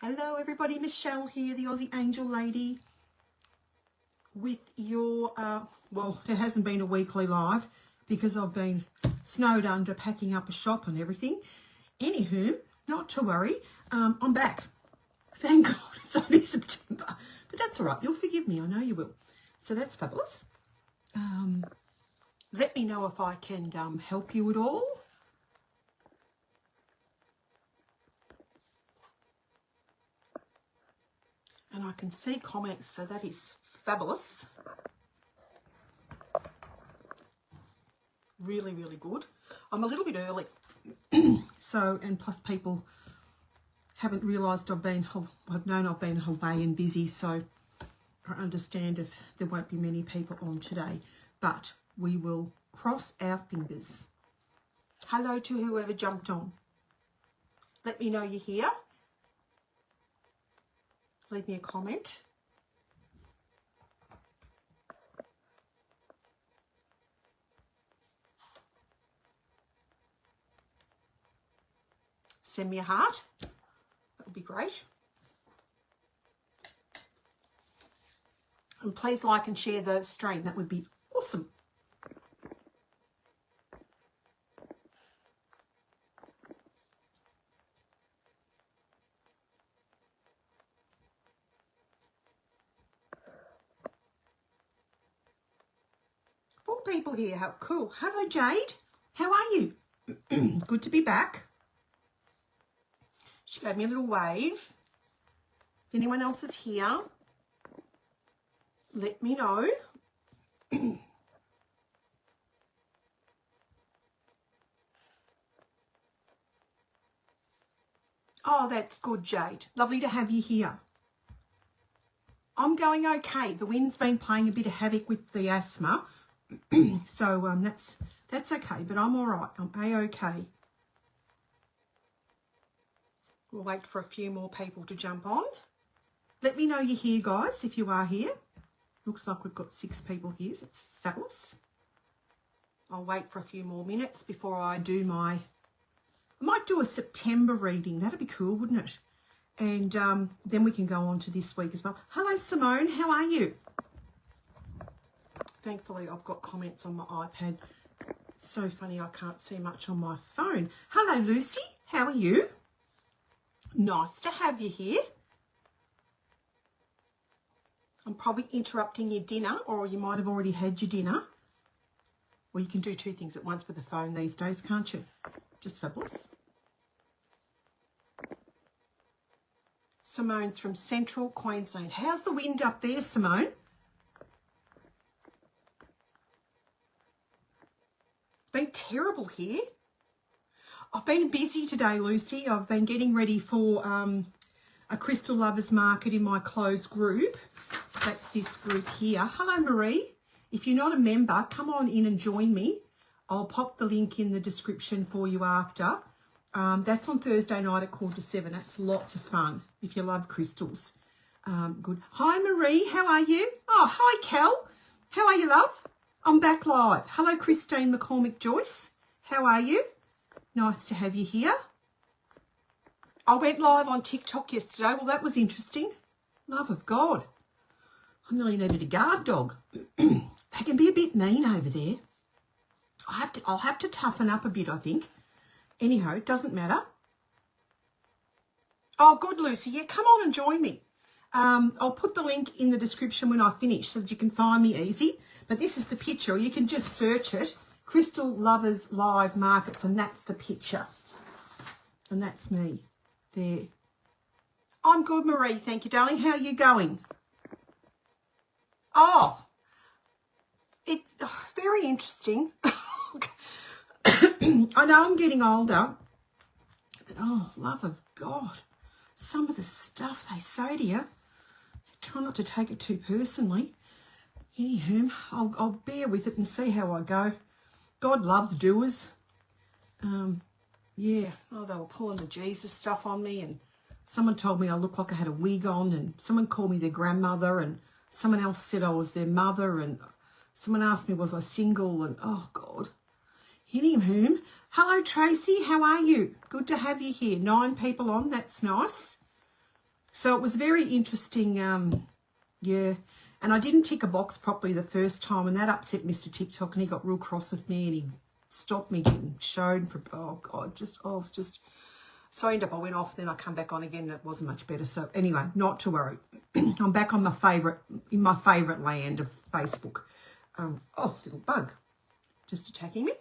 Hello everybody, Michelle here, the Aussie Angel Lady, with your, well, it hasn't been a weekly live because I've been snowed under packing up a shop and everything. Anywho, not to worry, I'm back. Thank God it's only September, but that's all right, you'll forgive me, I know you will. So that's fabulous. Let me know if I can help you at all. And I can see comments, so that is fabulous. Really, really good. I'm a little bit early. So, and plus people haven't realised I've known I've been away and busy, so I understand if there won't be many people on today. But we will cross our fingers. Hello to whoever jumped on. Let me know you're here. Leave me a comment. Send me a heart. That would be great. And please like and share the stream. That would be awesome. People here, how cool. Hello Jade, how are you? Good to be back. She gave me a little wave. If anyone else is here, let me know. Oh, that's good, Jade. Lovely to have you here. I'm going okay. The wind's been playing a bit of havoc with the asthma. So that's okay, but I'm all right. I'm a-okay. We'll wait for a few more people to jump on. Let me know you're here, guys, if you are here. Looks like we've got 6 people here, so it's fabulous. I'll wait for a few more minutes before I do I might do a September reading. That'd be cool, wouldn't it? And then we can go on to this week as well. Hello, Simone. How are you? Thankfully, I've got comments on my iPad. It's so funny I can't see much on my phone. Hello, Lucy. How are you? Nice to have you here. I'm probably interrupting your dinner, or you might have already had your dinner. Well, you can do 2 things at once with a phone these days, can't you? Just fabulous. Simone's from Central Queensland. How's the wind up there, Simone? Been terrible here. I've been busy today, Lucy. I've been getting ready for a Crystal Lovers Market in my closed group. That's this group here. Hello, Marie. If you're not a member, come on in and join me. I'll pop the link in the description for you after. That's on Thursday night at 6:45. That's lots of fun if you love crystals. Good. Hi, Marie. How are you? Oh, hi, Kel. How are you, love? I'm back live. Hello, Christine McCormick-Joyce. How are you? Nice to have you here. I went live on TikTok yesterday. Well, that was interesting. Love of God. I nearly needed a guard dog. They can be a bit mean over there. I'll have to toughen up a bit, I think. Anyhow, it doesn't matter. Oh, good, Lucy. Yeah, come on and join me. I'll put the link in the description when I finish so that you can find me easy. But this is the picture. You can just search it. Crystal Lovers Live Markets, and that's the picture. And that's me there. I'm good, Marie. Thank you, darling. How are you going? Oh, it's very interesting. I know I'm getting older, but oh, love of God, some of the stuff they say to you, try not to take it too personally. Anywho, I'll bear with it and see how I go. God loves doers. Yeah, oh, they were pulling the Jesus stuff on me, and someone told me I looked like I had a wig on, and someone called me their grandmother, and someone else said I was their mother, and someone asked me was I single, and oh God. Anywho, hello Tracy, how are you? Good to have you here. 9 people on, that's nice. So it was very interesting, yeah. And I didn't tick a box properly the first time, and that upset Mr. TikTok, and he got real cross with me, and he stopped me getting shown for, oh God, it was just, so I ended up, I went off, then I come back on again, and it wasn't much better. So anyway, not to worry. I'm back on in my favourite land of Facebook. Oh, little bug, just attacking me.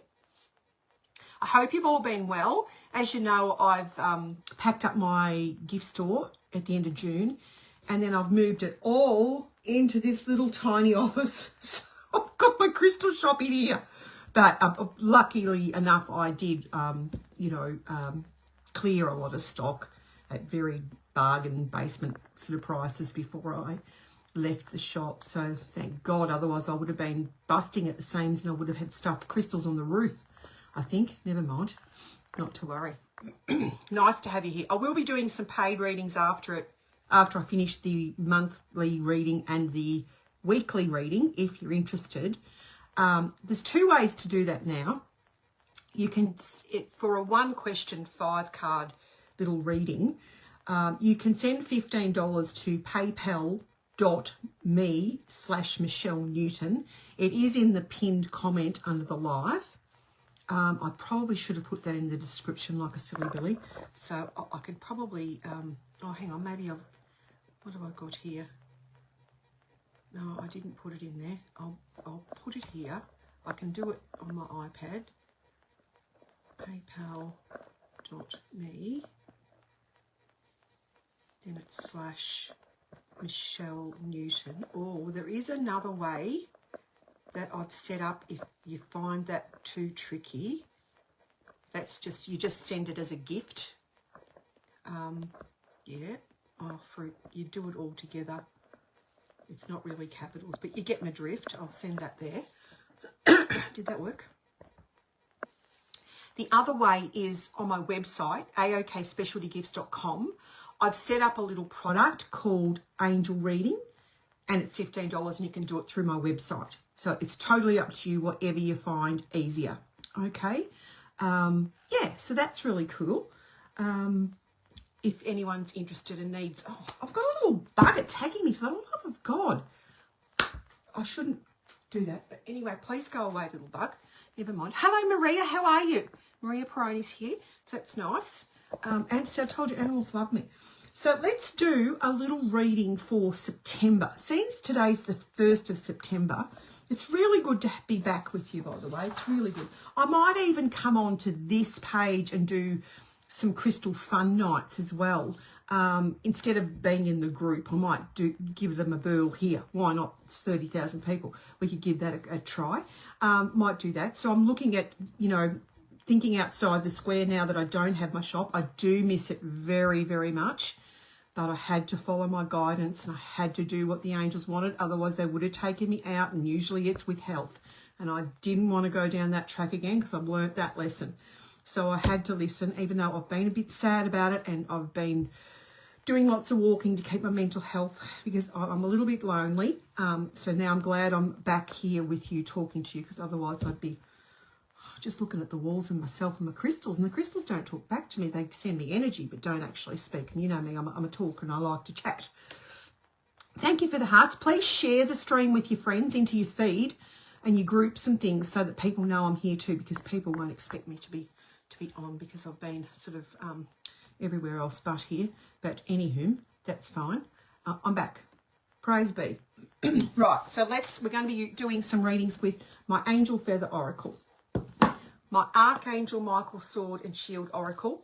I hope you've all been well. As you know, I've packed up my gift store at the end of June, and then I've moved it all into this little tiny office. So I've got my crystal shop in here. But luckily enough, I did, clear a lot of stock at very bargain basement sort of prices before I left the shop. So thank God, otherwise I would have been busting at the seams and I would have had stuffed crystals on the roof, I think. Never mind, not to worry. Nice to have you here. I will be doing some paid readings after I finish the monthly reading and the weekly reading, if you're interested. There's 2 ways to do that now. You can, for a 1 question 5 card little reading, you can send $15 to paypal.me/Michelle Newton. It is in the pinned comment under the live. I probably should have put that in the description like a silly Billy. So I could probably, oh, hang on, maybe what have I got here? No, I didn't put it in there. I'll put it here. I can do it on my iPad. Paypal.me. Then it's /Michelle Newton. Oh, there is another way that I've set up if you find that too tricky. That's just, you just send it as a gift. Yeah. Oh, fruit. You do it all together. It's not really capitals, but you get my drift. I'll send that there. Did that work? The other way is on my website, aokspecialtygifts.com. I've set up a little product called Angel Reading, and it's $15, and you can do it through my website. So it's totally up to you, whatever you find easier. Okay. Yeah, so that's really cool. If anyone's interested and needs, oh, I've got a little bug attacking me, for the love of God. I shouldn't do that, but anyway, please go away, little bug. Never mind. Hello, Maria, how are you? Maria Peroni's here, so that's nice. And so I told you, animals love me. So let's do a little reading for September. Since today's the 1st of September, it's really good to be back with you, by the way. It's really good. I might even come on to this page and do some crystal fun nights as well. Instead of being in the group, I might give them a burl here. Why not? It's 30,000 people. We could give that a try. Might do that. So I'm looking at, thinking outside the square now that I don't have my shop. I do miss it very, very much. But I had to follow my guidance and I had to do what the angels wanted. Otherwise, they would have taken me out, and usually it's with health. And I didn't want to go down that track again because I've learnt that lesson. So I had to listen, even though I've been a bit sad about it, and I've been doing lots of walking to keep my mental health because I'm a little bit lonely. So now I'm glad I'm back here with you, talking to you, because otherwise I'd be just looking at the walls and myself and my crystals, and the crystals don't talk back to me. They send me energy but don't actually speak. And you know me, I'm a talker and I like to chat. Thank you for the hearts. Please share the stream with your friends into your feed and your groups and things so that people know I'm here too, because people won't expect me to be on because I've been sort of everywhere else but here. But anywho, that's fine. I'm back. Praise be. Right, so we're going to be doing some readings with my Angel Feather Oracle, my Archangel Michael Sword and Shield Oracle,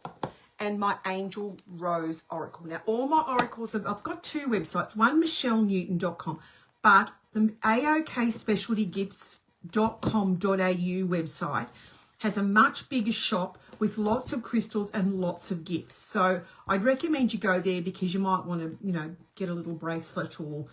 and my Angel Rose Oracle. Now, all my oracles, I've got 2 websites, one michellenewton.com, but the aokspecialtygifts.com.au website has a much bigger shop with lots of crystals and lots of gifts. So I'd recommend you go there because you might want to, get a little bracelet or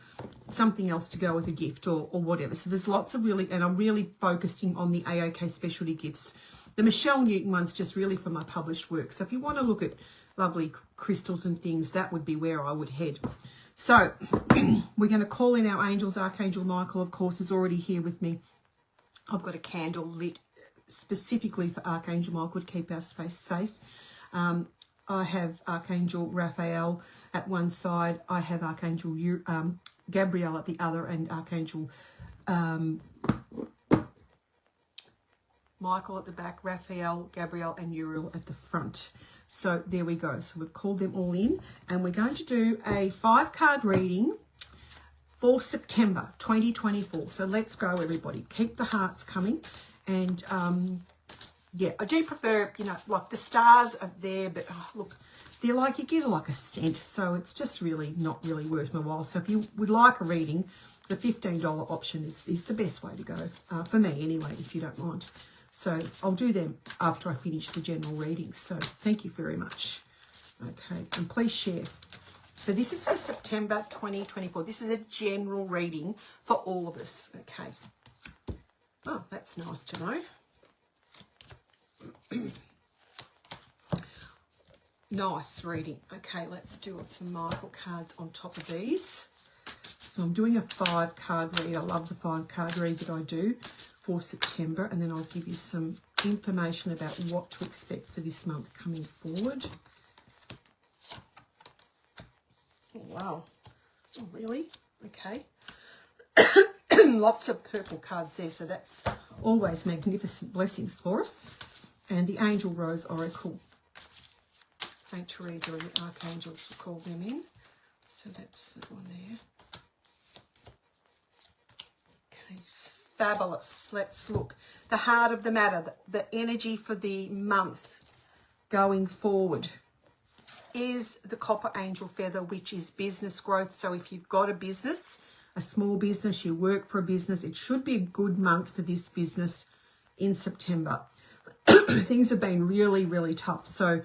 something else to go with a gift or whatever. So there's lots of and I'm really focusing on the AOK Specialty Gifts. The Michelle Newton one's just really for my published work. So if you want to look at lovely crystals and things, that would be where I would head. So we're going to call in our angels. Archangel Michael, of course, is already here with me. I've got a candle lit specifically for Archangel Michael to keep our space safe. I have Archangel Raphael at one side. I have Archangel Gabriel at the other, and Archangel Michael at the back, Raphael, Gabriel, and Uriel at the front. So there we go. So we've called them all in, and we're going to do a 5-card reading for September 2024. So let's go, everybody. Keep the hearts coming. And yeah, I do prefer, you know, like the stars are there, but oh, look, they're like, you get like a cent. So it's just really not really worth my while. So if you would like a reading, the $15 option is the best way to go, for me anyway, if you don't mind. So I'll do them after I finish the general readings. So thank you very much. Okay, and please share. So this is for September 2024. This is a general reading for all of us. Okay. Oh, that's nice to know. Nice reading. Okay, let's do some Michael cards on top of these. So I'm doing a 5-card read. I love the 5-card read that I do for September, and then I'll give you some information about what to expect for this month coming forward. Oh, wow. Oh, really? Okay. Lots of purple cards there, so that's always magnificent blessings for us. And the Angel Rose Oracle. St. Teresa and the Archangels will call them in. So that's that one there. Okay, fabulous. Let's look. The heart of the matter, the energy for the month going forward is the Copper Angel Feather, which is business growth. So if you've got a business, a small business, you work for a business, it should be a good month for this business in September. Things have been really, really tough. So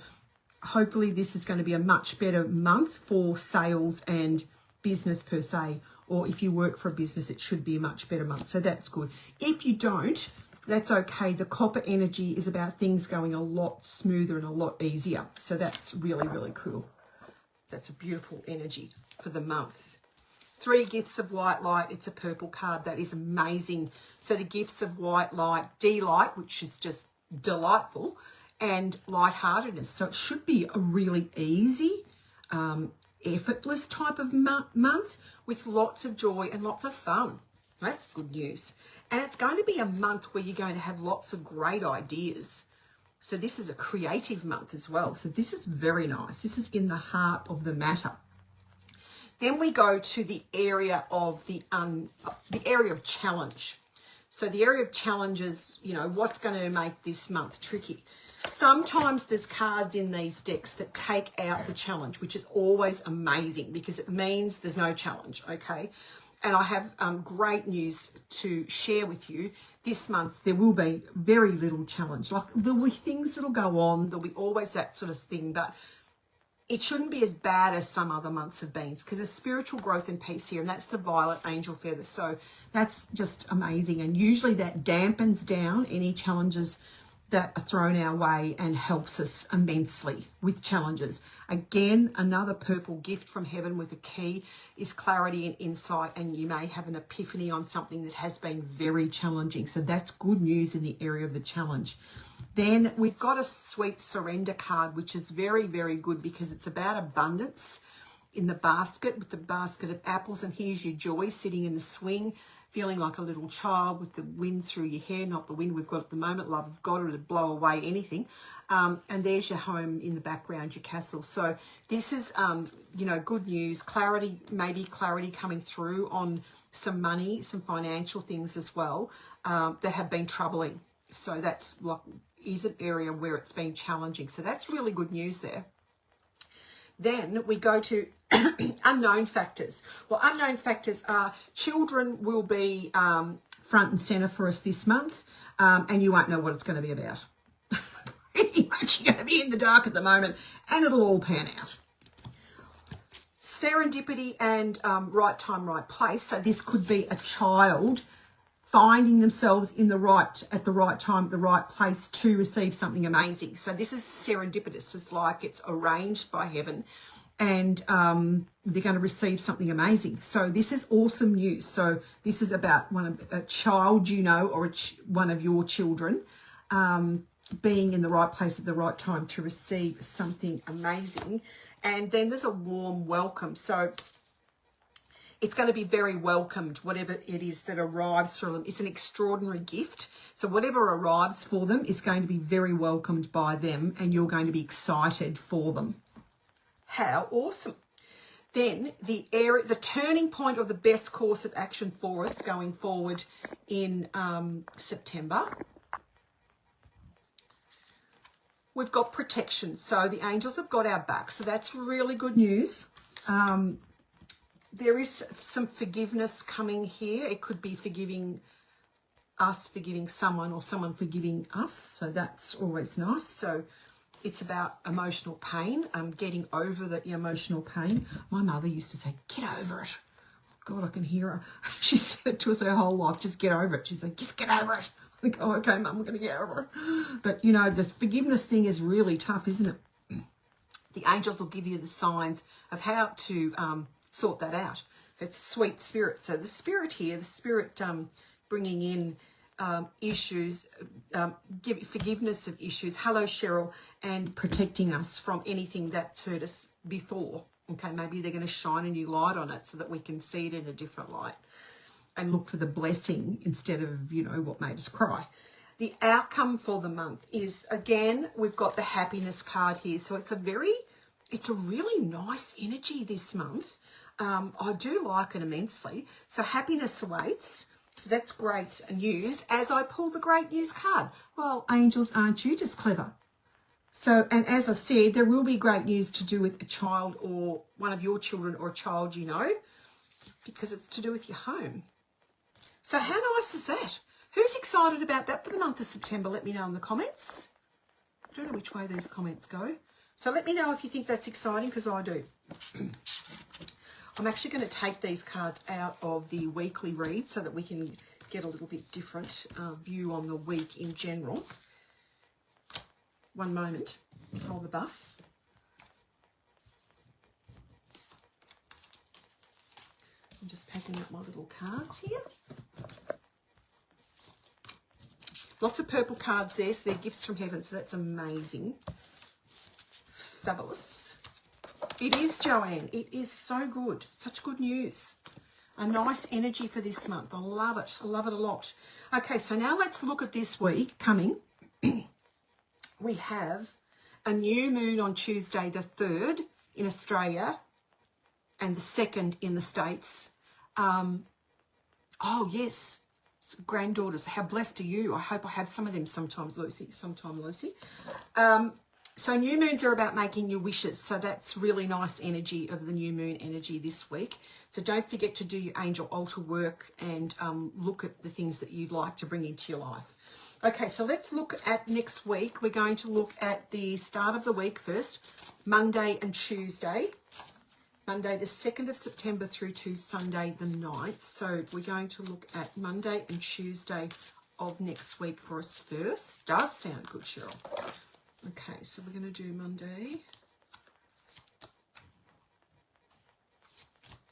hopefully this is going to be a much better month for sales and business per se. Or if you work for a business, it should be a much better month. So that's good. If you don't, that's okay. The copper energy is about things going a lot smoother and a lot easier. So that's really, really cool. That's a beautiful energy for the month. 3 gifts of white light. It's a purple card. That is amazing. So the gifts of white light, delight, which is just delightful, and lightheartedness. So it should be a really easy, effortless type of month with lots of joy and lots of fun. That's good news. And it's going to be a month where you're going to have lots of great ideas. So this is a creative month as well. So this is very nice. This is in the heart of the matter. Then we go to the area of the area of challenge. So the area of challenge is, you know, what's going to make this month tricky. Sometimes there's cards in these decks that take out the challenge, which is always amazing because it means there's no challenge, okay? And I have great news to share with you. This month, there will be very little challenge. Like, there'll be things that'll go on. There'll be always that sort of thing, but it shouldn't be as bad as some other months have been because there's spiritual growth and peace here, and that's the violet angel feather. So that's just amazing. And usually that dampens down any challenges that are thrown our way and helps us immensely with challenges. Again, another purple gift from heaven with a key is clarity and insight, and you may have an epiphany on something that has been very challenging. So that's good news in the area of the challenge. Then we've got a sweet surrender card, which is very, very good because it's about abundance in the basket, with the basket of apples. And here's your joy sitting in the swing, feeling like a little child with the wind through your hair, not the wind we've got at the moment, love of God, it'll blow away anything. And there's your home in the background, your castle. So this is, you know, good news, clarity, maybe clarity coming through on some money, some financial things as well that have been troubling. So that's like, is an area where it's been challenging. So that's really good news there. Then we go to unknown factors. Well, unknown factors are children will be front and centre for us this month, and you won't know what it's going to be about. Pretty much you're going to be in the dark at the moment, and it'll all pan out. Serendipity and right time, right place. So this could be a child finding themselves in at the right time, at the right place to receive something amazing. So this is serendipitous. It's like it's arranged by heaven, and they're going to receive something amazing. So this is awesome news. So this is about a child, you know, or one of your children being in the right place at the right time to receive something amazing. And then there's a warm welcome. So it's going to be very welcomed, whatever it is that arrives for them. It's an extraordinary gift. So whatever arrives for them is going to be very welcomed by them, and you're going to be excited for them. How awesome. Then the turning point of the best course of action for us going forward in September. We've got protection. So the angels have got our back. So that's really good news. There is some forgiveness coming here. It could be forgiving us, forgiving someone, or someone forgiving us. So that's always nice. So it's about emotional pain, getting over the emotional pain. My mother used to say, get over it. God, I can hear her. She said it to us her whole life, just get over it. She's like, just get over it. I think, oh, okay, Mum, we're going to get over it. But, you know, the forgiveness thing is really tough, isn't it? The angels will give you the signs of how to sort that out. It's sweet spirit. So the spirit here, the spirit bringing in issues, forgiveness of issues. Hello, Cheryl, and protecting us from anything that's hurt us before. Okay, maybe they're going to shine a new light on it so that we can see it in a different light and look for the blessing instead of, you know, what made us cry. The outcome for the month is, again, we've got the happiness card here. So it's a really nice energy this month. I do like it immensely. So happiness awaits. So that's great news. As I pull the great news card, well, angels, aren't you just clever? So, and as I said, there will be great news to do with a child or one of your children or a child you know, because it's to do with your home. So how nice is that? Who's excited about that for the month of September? Let me know in the comments. I don't know which way these comments go. So let me know if you think that's exciting, because I do. I'm actually going to take these cards out of the weekly read so that we can get a little bit different view on the week in general. One moment. Hold the bus. I'm just packing up my little cards here. Lots of purple cards there, so they're gifts from heaven, so that's amazing. Fabulous. It is, Joanne. It is so good. Such good news. A nice energy for this month. I love it. I love it a lot. Okay, so now let's look at this week coming. We have a new moon on Tuesday the 3rd in Australia and the 2nd in the States. Oh, yes. Granddaughters. How blessed are you? I hope I have some of them sometime, Lucy. So new moons are about making your wishes. So that's really nice energy of the new moon energy this week. So don't forget to do your angel altar work and look at the things that you'd like to bring into your life. Okay, so let's look at next week. We're going to look at the start of the week first, Monday and Tuesday. Monday the 2nd of September through to Sunday the 9th. So we're going to look at Monday and Tuesday of next week for us first. Does sound good, Cheryl. Okay, so we're going to do Monday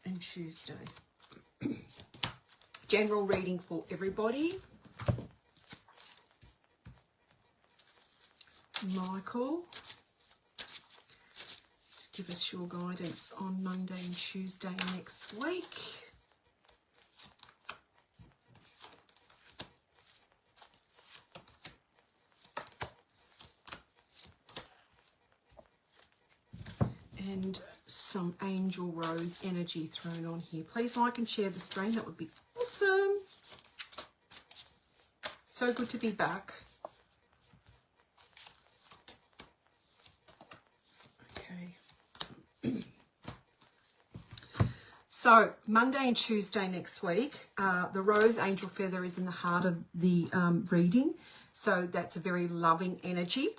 and Tuesday. General reading for everybody. Michael, give us your guidance on Monday and Tuesday next week. And some angel rose energy thrown on here. Please like and share the stream. That would be awesome. So good to be back. So Monday and Tuesday next week, the rose angel feather is in the heart of the reading. So that's a very loving energy.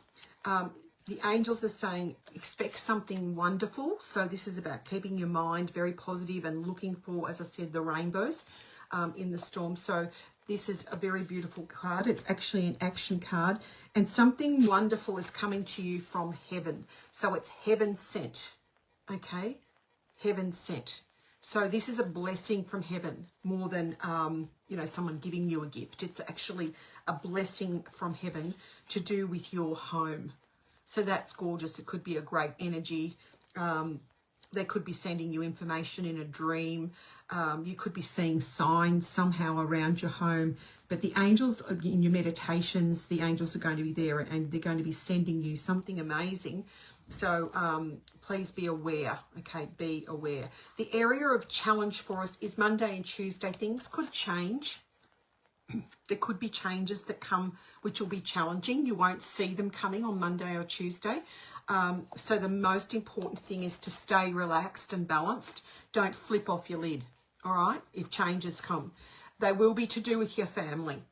The angels are saying expect something wonderful. So this is about keeping your mind very positive and looking for, as I said, the rainbows in the storm. So this is a very beautiful card. It's actually an action card. And something wonderful is coming to you from heaven. So it's heaven sent. Okay? Heaven sent. So this is a blessing from heaven more than, you know, someone giving you a gift. It's actually a blessing from heaven to do with your home. So that's gorgeous. It could be a great energy. They could be sending you information in a dream. You could be seeing signs somehow around your home. But the angels, in your meditations, the angels are going to be there and they're going to be sending you something amazing. So please be aware, okay, be aware. The area of challenge for us is Monday and Tuesday. Things could change. There could be changes that come which will be challenging. You won't see them coming on Monday or Tuesday. So the most important thing is to stay relaxed and balanced. Don't flip off your lid, all right, if changes come. They will be to do with your family.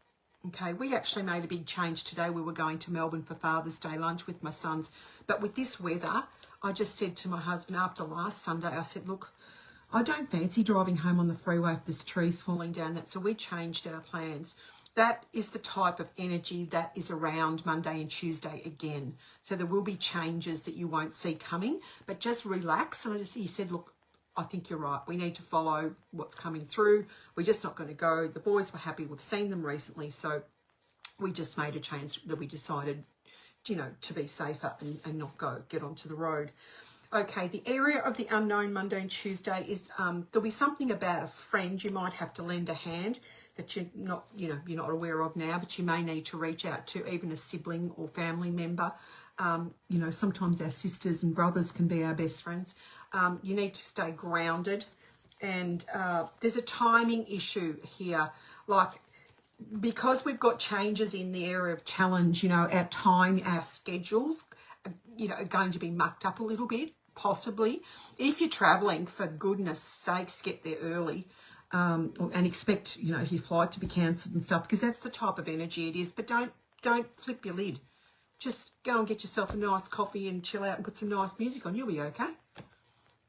Okay, we actually made a big change today. We were going to Melbourne for Father's Day lunch with my sons. But with this weather, I just said to my husband after last Sunday, I said, look, I don't fancy driving home on the freeway if there's trees falling down. So we changed our plans. That is the type of energy that is around Monday and Tuesday again. So there will be changes that you won't see coming, but just relax. And he said, look, I think you're right. We need to follow what's coming through. We're just not going to go. The boys were happy. We've seen them recently. So we just made a change that we decided, you know, to be safer and not get onto the road. Okay, the area of the unknown Monday and Tuesday is there'll be something about a friend you might have to lend a hand that you're not aware of now, but you may need to reach out to, even a sibling or family member. You know, sometimes our sisters and brothers can be our best friends. You need to stay grounded, and there's a timing issue here, like because we've got changes in the area of challenge, you know, our schedules, you know, are going to be mucked up a little bit, possibly. If you're travelling, for goodness sakes, get there early and expect, you know, your flight to be cancelled and stuff, because that's the type of energy it is. But don't flip your lid. Just go and get yourself a nice coffee and chill out and put some nice music on. You'll be okay.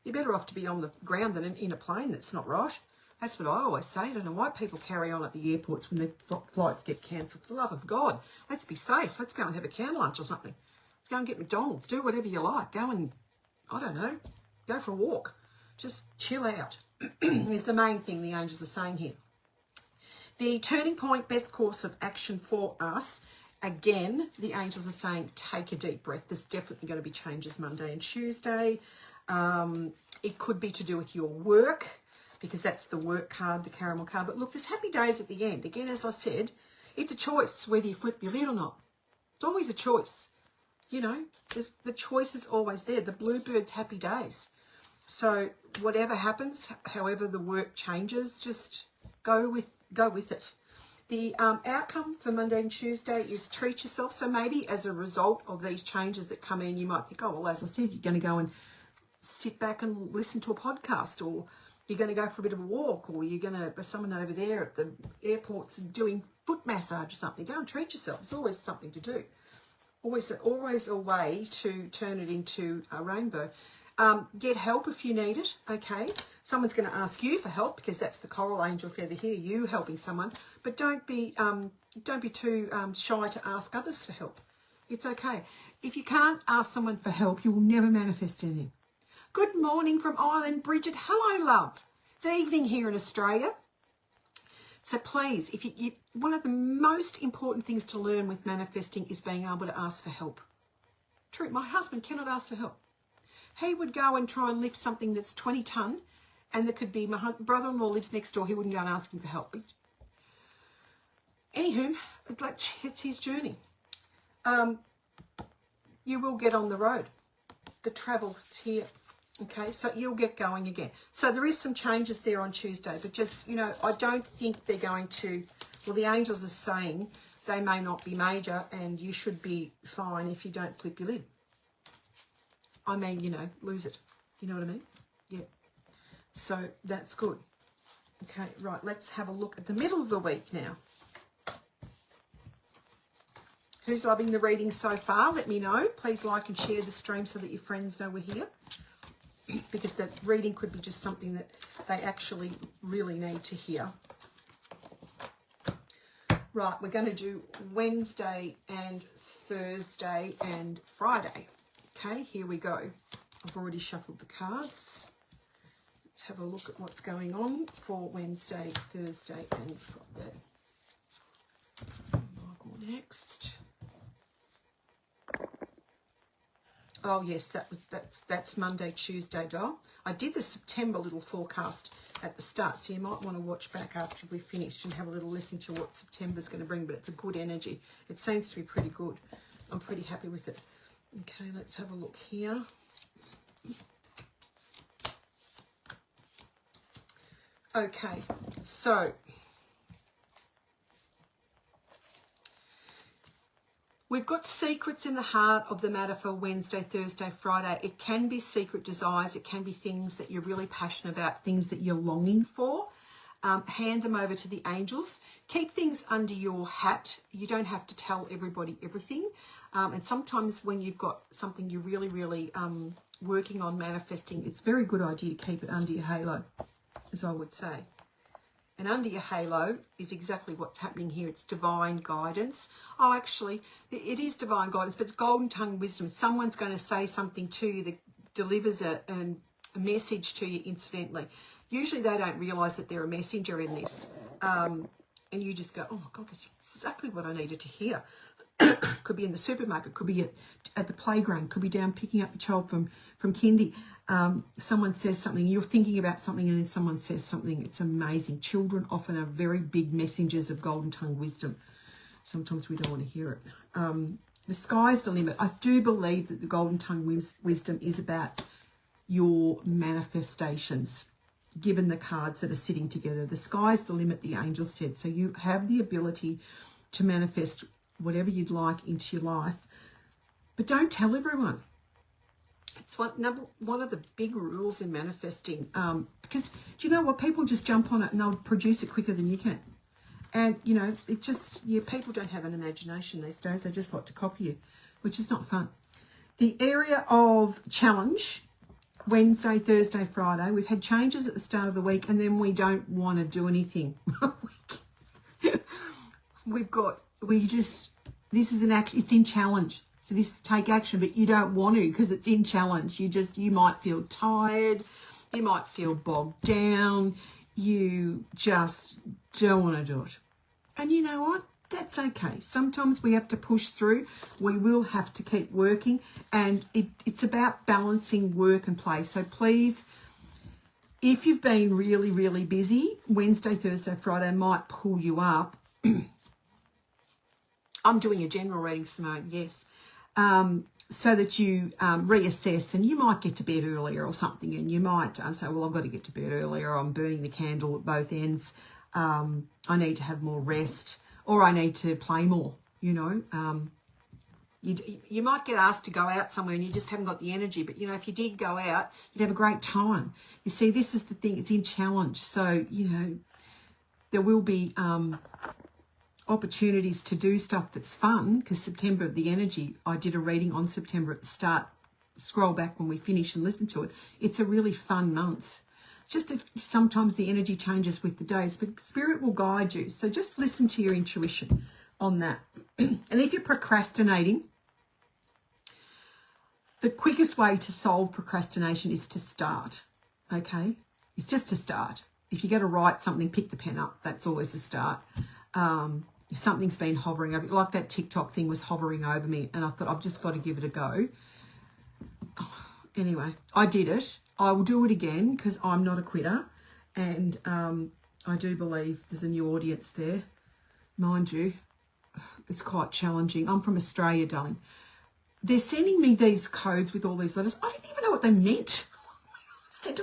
You're better off to be on the ground than in a plane that's not right. That's what I always say. I don't know why people carry on at the airports when their flights get cancelled. For the love of God, let's be safe. Let's go and have a can lunch or something. Go and get McDonald's. Do whatever you like. Go and, I don't know, go for a walk. Just chill out is the main thing the angels are saying here. The turning point, best course of action for us. Again, the angels are saying, take a deep breath. There's definitely going to be changes Monday and Tuesday. It could be to do with your work, because that's the work card, the caramel card. But look, there's happy days at the end. Again, as I said, it's a choice whether you flip your lid or not. It's always a choice. You know, the choice is always there. The bluebird's happy days. So whatever happens, however the work changes, just go with it. The outcome for Monday and Tuesday is treat yourself. So maybe as a result of these changes that come in, you might think, oh, well, as I said, you're going to go and sit back and listen to a podcast, or you're going to go for a bit of a walk, or you're going to, someone over there at the airport's doing foot massage or something. Go and treat yourself. It's always something to do. Always a way to turn it into a rainbow. Get help if you need it, okay? Someone's going to ask you for help, because that's the coral angel feather here, you helping someone. But don't be too shy to ask others for help. It's okay. If you can't ask someone for help, you will never manifest anything. Good morning from Ireland, Bridget. Hello, love. It's evening here in Australia. So please, if you one of the most important things to learn with manifesting is being able to ask for help. True, my husband cannot ask for help. He would go and try and lift something that's 20 tonne, and there could be my brother-in-law lives next door. He wouldn't go and ask him for help. But anywho, it's his journey. You will get on the road. The travel's here. Okay, so you'll get going again. So there is some changes there on Tuesday, but just, you know, I don't think they're going to, well, the angels are saying they may not be major, and you should be fine if you don't flip your lid. I mean, you know, lose it. You know what I mean? Yeah. So that's good. Okay, right, let's have a look at the middle of the week now. Who's loving the reading so far? Let me know. Please like and share the stream so that your friends know we're here, because that reading could be just something that they actually really need to hear. Right, we're going to do Wednesday and Thursday and Friday. Okay, here we go. I've already shuffled the cards. Let's have a look at what's going on for Wednesday, Thursday and Friday. Michael next. Oh yes, that's Monday, Tuesday, doll. I did the September little forecast at the start, so you might want to watch back after we finish and have a little listen to what September's going to bring, but it's a good energy. It seems to be pretty good. I'm pretty happy with it. Okay, let's have a look here. Okay, so we've got secrets in the heart of the matter for Wednesday, Thursday, Friday. It can be secret desires. It can be things that you're really passionate about, things that you're longing for. Hand them over to the angels. Keep things under your hat. You don't have to tell everybody everything. And sometimes when you've got something you're really, really working on manifesting, it's a very good idea to keep it under your halo, as I would say. And under your halo is exactly what's happening here. It's divine guidance. Oh, actually, it is divine guidance, but it's golden tongue wisdom. Someone's going to say something to you that delivers a message to you instantly. Usually they don't realise that they're a messenger in this. And you just go, oh, my God, that's exactly what I needed to hear. Could be in the supermarket, could be at the playground, could be down picking up your child from kindy. Someone says something, you're thinking about something, and then someone says something. It's amazing. Children often are very big messengers of golden tongue wisdom. Sometimes we don't want to hear it. The sky's the limit. I do believe that the golden tongue wisdom is about your manifestations, given the cards that are sitting together. The sky's the limit, the angel said. So you have the ability to manifest whatever you'd like into your life, but don't tell everyone. It's one of the big rules in manifesting, because do you know what? People just jump on it and they'll produce it quicker than you can. And, you know, it just, people don't have an imagination these days. They just like to copy you, which is not fun. The area of challenge, Wednesday, Thursday, Friday, we've had changes at the start of the week, and then we don't want to do anything. This is an action, it's in challenge. So this is take action, but you don't want to because it's in challenge. You might feel tired. You might feel bogged down. You just don't want to do it. And you know what? That's okay. Sometimes we have to push through. We will have to keep working. And it's about balancing work and play. So please, if you've been really, really busy, Wednesday, Thursday, Friday might pull you up. I'm doing a general reading, Simone, yes. So that you reassess, and you might get to bed earlier or something, and you might say, well, I've got to get to bed earlier. I'm burning the candle at both ends. I need to have more rest, or I need to play more, you know. You might get asked to go out somewhere and you just haven't got the energy. But, you know, if you did go out, you'd have a great time. You see, this is the thing. It's in challenge. So, you know, there will be opportunities to do stuff that's fun, because September, the energy, I did a reading on September at the start. Scroll back when we finish and listen to it. It's a really fun month. It's just sometimes the energy changes with the days, but Spirit will guide you. So just listen to your intuition on that. And if you're procrastinating, the quickest way to solve procrastination is to start, okay? It's just to start. If you got to write something, pick the pen up. That's always a start. If something's been hovering over, like that TikTok thing was hovering over me, and I thought, I've just got to give it a go. Anyway, I did it. I will do it again because I'm not a quitter. And I do believe there's a new audience there. Mind you, it's quite challenging. I'm from Australia, darling. They're sending me these codes with all these letters. I didn't even know what they meant. I said,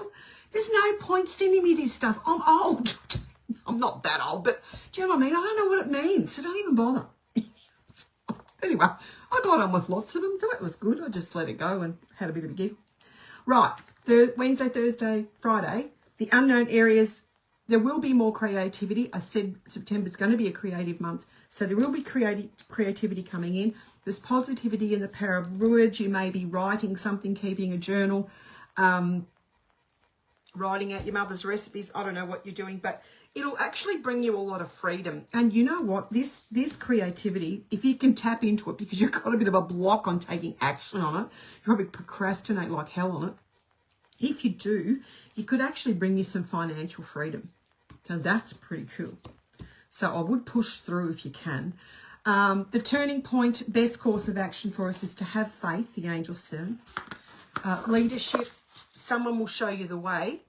there's no point sending me this stuff. I'm old. I'm not that old, but do you know what I mean? I don't know what it means, so don't even bother. Anyway, I got on with lots of them, so it was good. I just let it go and had a bit of a giggle. Right, Wednesday, Thursday, Friday, the unknown areas, there will be more creativity. I said September's going to be a creative month, so there will be creativity coming in. There's positivity in the power of words. You may be writing something, keeping a journal, writing out your mother's recipes. I don't know what you're doing, but it'll actually bring you a lot of freedom. And you know what? This creativity, if you can tap into it, because you've got a bit of a block on taking action on it, you probably procrastinate like hell on it. If you do, you could actually bring you some financial freedom. So that's pretty cool. So I would push through if you can. The turning point, best course of action for us is to have faith, the angel said. Leadership, someone will show you the way.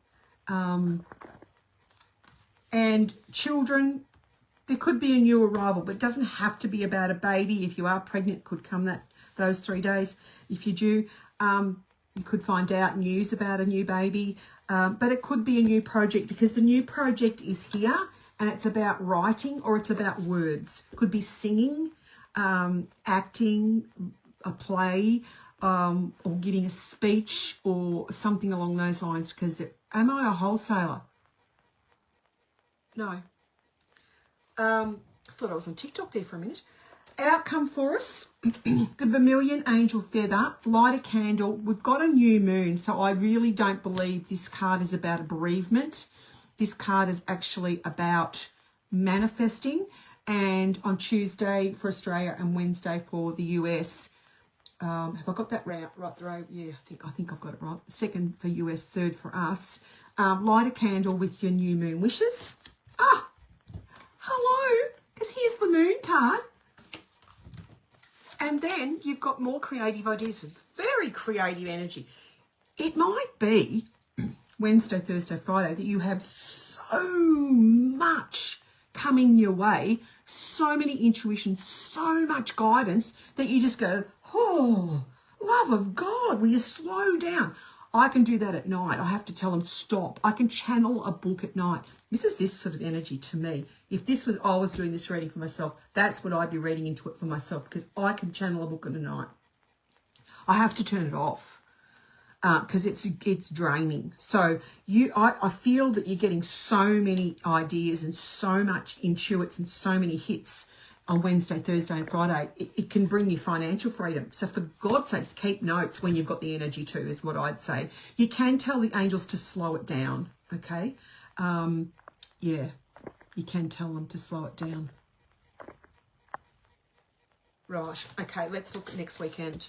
And children, there could be a new arrival, but it doesn't have to be about a baby. If you are pregnant, it could come those 3 days. If you're due, you could find out news about a new baby. But it could be a new project, because the new project is here and it's about writing or it's about words. It could be singing, acting, a play, or giving a speech or something along those lines. Because am I a wholesaler? No. I thought I was on TikTok there for a minute. Outcome for us, the Vermilion Angel Feather, light a candle. We've got a new moon, so I really don't believe this card is about a bereavement. This card is actually about manifesting. And on Tuesday for Australia and Wednesday for the US, have I got that right through? Yeah, I think I've got it right. Second for US, third for us. Light a candle with your new moon wishes. Ah, hello, because here's the moon card. And then you've got more creative ideas. It's very creative energy. It might be Wednesday, Thursday, Friday that you have so much coming your way, so many intuitions, so much guidance that you just go, oh, love of God, will you slow down? I can do that at night. I have to tell them stop. I can channel a book at night. This is this sort of energy to me. If this was, I was doing this reading for myself, that's what I'd be reading into it for myself, because I can channel a book at a night. I have to turn it off because it's draining. So I feel that you're getting so many ideas and so much intuits and so many hits on Wednesday, Thursday and Friday. It can bring you financial freedom. So for God's sakes, keep notes when you've got the energy too, is what I'd say. You can tell the angels to slow it down, okay? Yeah, you can tell them to slow it down. Right, okay, let's look at next weekend.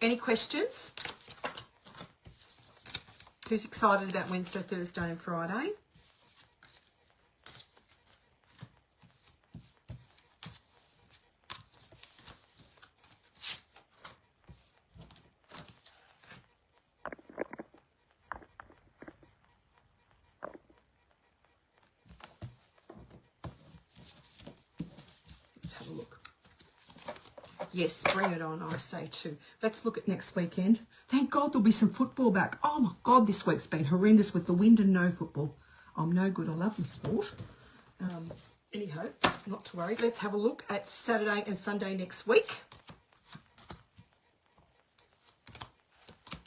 Any questions? Who's excited about Wednesday, Thursday and Friday? Let's have a look. Yes, bring it on, I say too. Let's look at next weekend. Thank God there'll be some football back. Oh my God, this week's been horrendous with the wind and no football. I'm no good. I love the sport. Anyhow, not to worry. Let's have a look at Saturday and Sunday next week.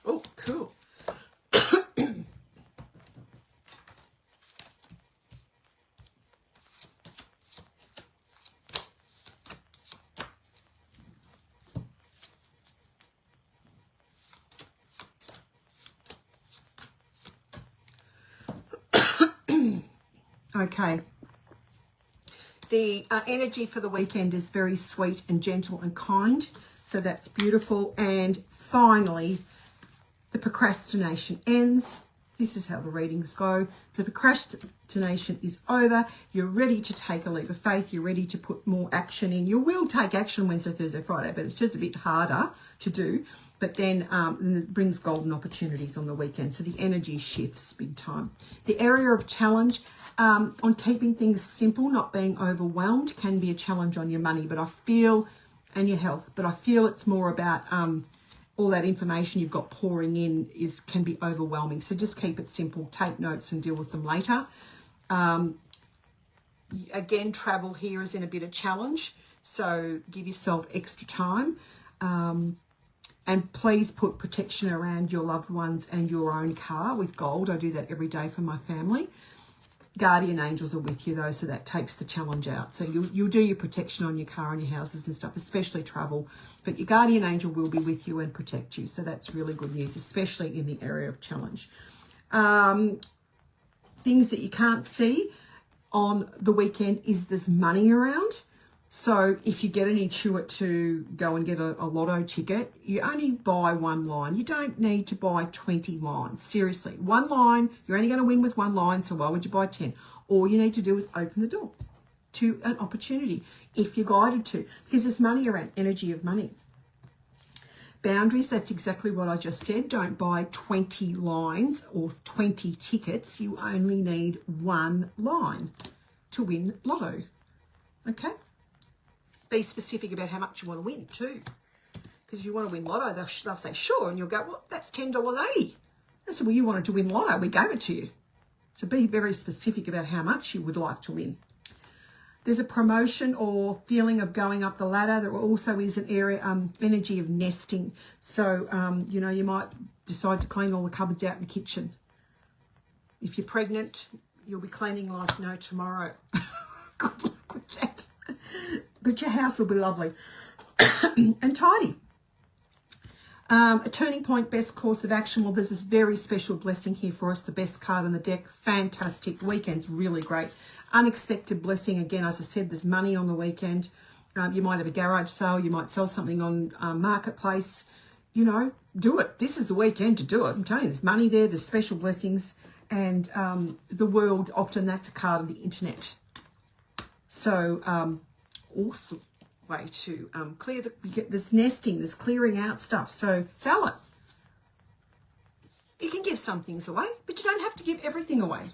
Oh, cool. Okay. The energy for the weekend is very sweet and gentle and kind. So that's beautiful. And finally, the procrastination ends. This is how the readings go. The procrastination is over. You're ready to take a leap of faith. You're ready to put more action in. You will take action Wednesday, Thursday, Friday, but it's just a bit harder to do. But then it brings golden opportunities on the weekend. So the energy shifts big time. The area of challenge on keeping things simple, not being overwhelmed, can be a challenge on your money, but I feel, and your health, but I feel it's more about all that information you've got pouring in can be overwhelming. So just keep it simple, take notes and deal with them later. Again, travel here is in a bit of challenge, so give yourself extra time. And please put protection around your loved ones and your own car with gold. I do that every day for my family. Guardian angels are with you though, so that takes the challenge out. So you'll do your protection on your car and your houses and stuff, especially travel. But your guardian angel will be with you and protect you. So that's really good news, especially in the area of challenge. Things that you can't see on the weekend is there's money around. So if you get an intuit to go and get a lotto ticket, you only buy one line. You don't need to buy 20 lines. Seriously, one line, you're only going to win with one line, so why would you buy 10? All you need to do is open the door to an opportunity if you're guided to, because there's money around, energy of money. Boundaries, that's exactly what I just said. Don't buy 20 lines or 20 tickets. You only need one line to win lotto. Okay? Be specific about how much you want to win too. Because if you want to win lotto, they'll say, sure, and you'll go, well, that's $10.80. I said, well, you wanted to win lotto, we gave it to you. So be very specific about how much you would like to win. There's a promotion or feeling of going up the ladder. There also is an area, energy of nesting. So, you know, you might decide to clean all the cupboards out in the kitchen. If you're pregnant, you'll be cleaning like no tomorrow. Good luck with that. But your house will be lovely and tidy. A turning point, best course of action. Well, there's this very special blessing here for us, the best card on the deck. Fantastic. Weekend's really great. Unexpected blessing. Again, as I said, there's money on the weekend. You might have a garage sale. You might sell something on Marketplace. You know, do it. This is the weekend to do it. I'm telling you, there's money there. There's special blessings. And the world, often that's a card of the internet. So, awesome way to clear you get this nesting, this clearing out stuff. So sell it. You can give some things away, but you don't have to give everything away.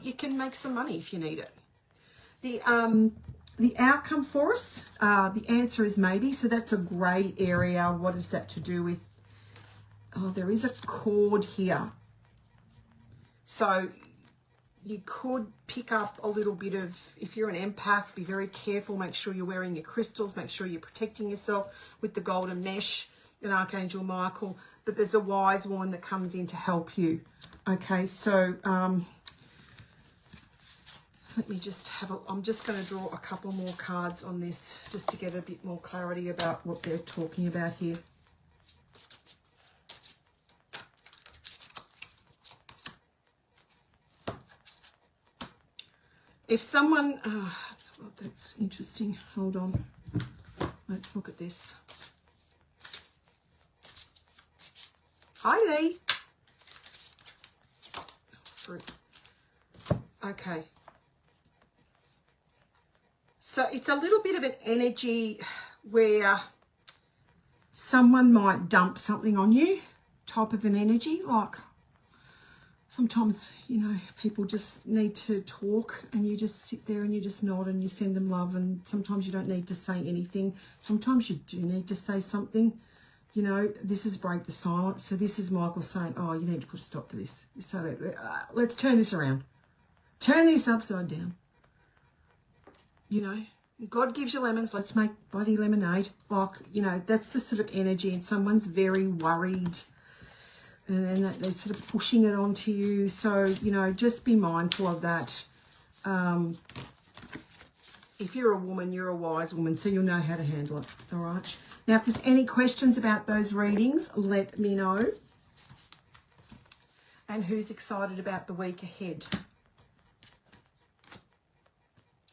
You can make some money if you need it. The outcome for us, the answer is maybe. So that's a grey area. What is that to do with? Oh, there is a cord here. So you could pick up a little bit of, if you're an empath, be very careful. Make sure you're wearing your crystals. Make sure you're protecting yourself with the golden mesh and Archangel Michael. But there's a wise woman that comes in to help you. Okay, so let me just I'm just going to draw a couple more cards on this just to get a bit more clarity about what they're talking about here. If someone, oh, that's interesting. Hold on. Let's look at this. Hi, Lee. Fruit. Okay. So it's a little bit of an energy where someone might dump something on you, type of an energy, like sometimes, you know, people just need to talk and you just sit there and you just nod and you send them love, and sometimes you don't need to say anything. Sometimes you do need to say something. You know, this is break the silence. So this is Michael saying, oh, you need to put a stop to this. So let's turn this around. Turn this upside down. You know, God gives you lemons. Let's make bloody lemonade. Like, you know, that's the sort of energy, and someone's very worried. And then they're sort of pushing it onto you. So, you know, just be mindful of that. If you're a woman, you're a wise woman, so you'll know how to handle it, all right? Now, if there's any questions about those readings, let me know. And who's excited about the week ahead?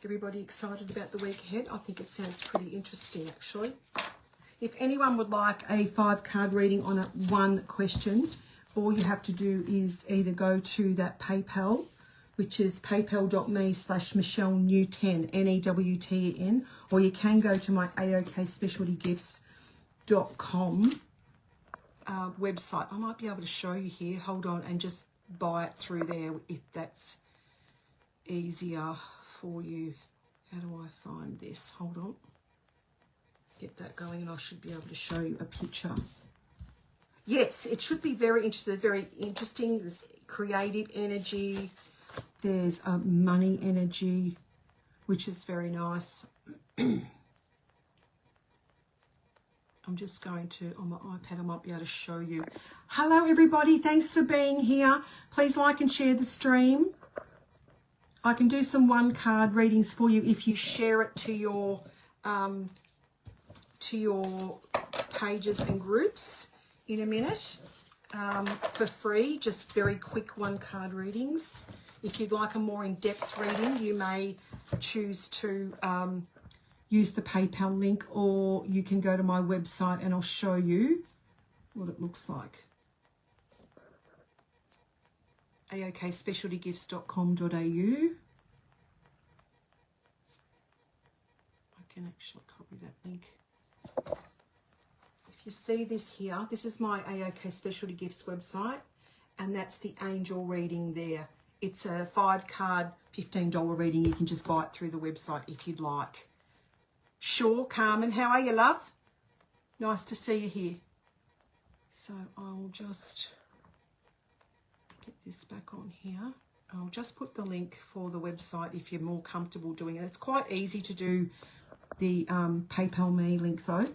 Everybody excited about the week ahead? I think it sounds pretty interesting, actually. If anyone would like a 5-card reading on one question, all you have to do is either go to that PayPal, which is paypal.me/MichelleNewten, Newten, or you can go to my AOKSpecialtyGifts.com website. I might be able to show you here. Hold on, and just buy it through there if that's easier for you. How do I find this? Hold on. Get that going and I should be able to show you a picture. Yes, it should be very interesting. There's creative energy. There's money energy, which is very nice. I'm just going to, on my iPad, I might be able to show you. Hello, everybody. Thanks for being here. Please like and share the stream. I can do some 1-card readings for you if you share it to your pages and groups in a minute for free. Just very quick 1-card readings. If you'd like a more in-depth reading, you may choose to use the PayPal link, or you can go to my website and I'll show you what it looks like. aokspecialtygifts.com.au. I can actually copy that link. If you see this here, this is my AOK Specialty Gifts website, and that's the angel reading there. It's a 5-card, $15 reading. You can just buy it through the website if you'd like. Sure, Carmen, how are you, love? Nice to see you here. So I'll just get this back on here. I'll just put the link for the website if you're more comfortable doing it. It's quite easy to do the PayPal Me link though.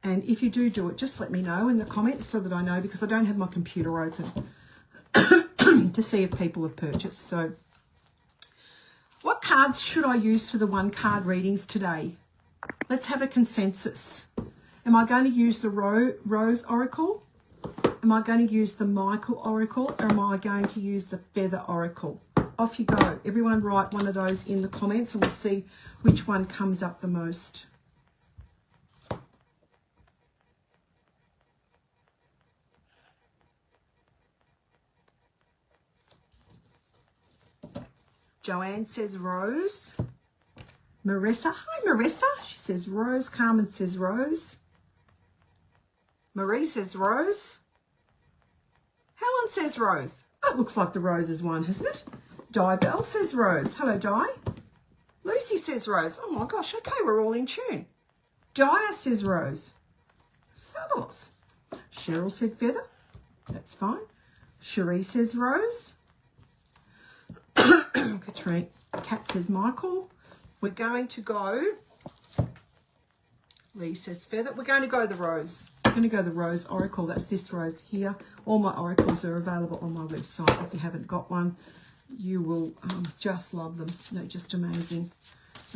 And if you do it, just let me know in the comments so that I know, because I don't have my computer open to see if people have purchased. So what cards should I use for the 1-card readings today? Let's have a consensus. Am I going to use the Rose Oracle? Am I going to use the Michael Oracle? Or am I going to use the Feather Oracle? Off you go. Everyone write one of those in the comments and we'll see which one comes up the most. Joanne says Rose. Marissa, hi Marissa. She says Rose. Carmen says Rose. Marie says Rose. Helen says Rose. Oh, it looks like the Rose is one, hasn't it? Di Bell says Rose. Hello, Di. Lucy says Rose. Oh my gosh, okay, we're all in tune. Dia says Rose. Fabulous. Cheryl said Feather. That's fine. Cherie says Rose. Katrine. Kat says Michael. We're going to go. Lee says Feather. We're going to go the Rose. We're going to go the Rose Oracle. That's this rose here. All my oracles are available on my website. If you haven't got one, you will just love them. They're just amazing.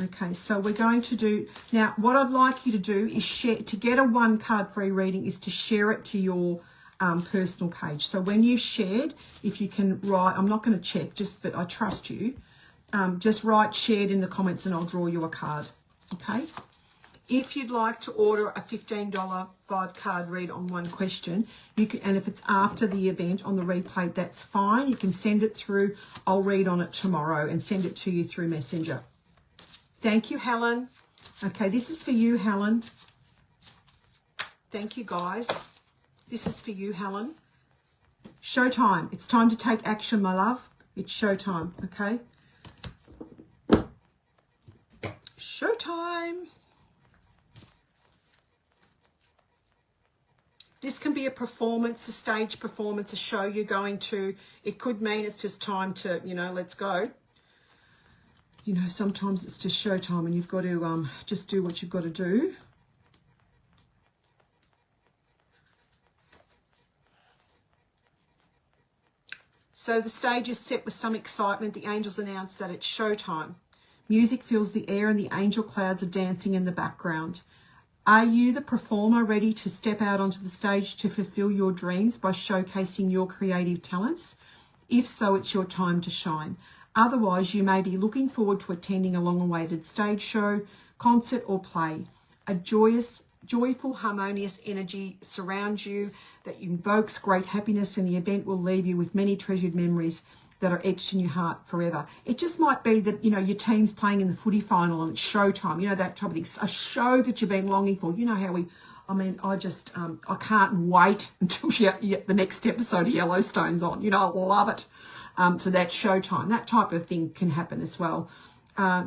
Okay, so we're going to do, now what I'd like you to do is share, to get a 1-card free reading is to share it to your personal page. So when you've shared, if you can write, I'm not going to check, but I trust you, just write shared in the comments and I'll draw you a card, okay? If you'd like to order a $15 5-card read on one question, you can, and if it's after the event on the replay, that's fine. You can send it through. I'll read on it tomorrow and send it to you through Messenger. Thank you, Helen. Okay, this is for you, Helen. Thank you, guys. This is for you, Helen. Showtime. It's time to take action, my love. It's showtime, okay? Showtime. This can be a performance, a stage performance, a show you're going to. It could mean it's just time to, you know, let's go. You know, sometimes it's just showtime and you've got to just do what you've got to do. So the stage is set with some excitement. The angels announce that it's showtime. Music fills the air and the angel clouds are dancing in the background. Are you, the performer, ready to step out onto the stage to fulfill your dreams by showcasing your creative talents? If so, it's your time to shine. Otherwise, you may be looking forward to attending a long-awaited stage show, concert or play. A joyful, harmonious energy surrounds you that invokes great happiness, and the event will leave you with many treasured memories that are etched in your heart forever. It just might be that, you know, your team's playing in the footy final and it's showtime, you know, that type of thing. A show that you've been longing for. You know how I can't wait until the next episode of Yellowstone's on. You know, I love it. So that's showtime. That type of thing can happen as well.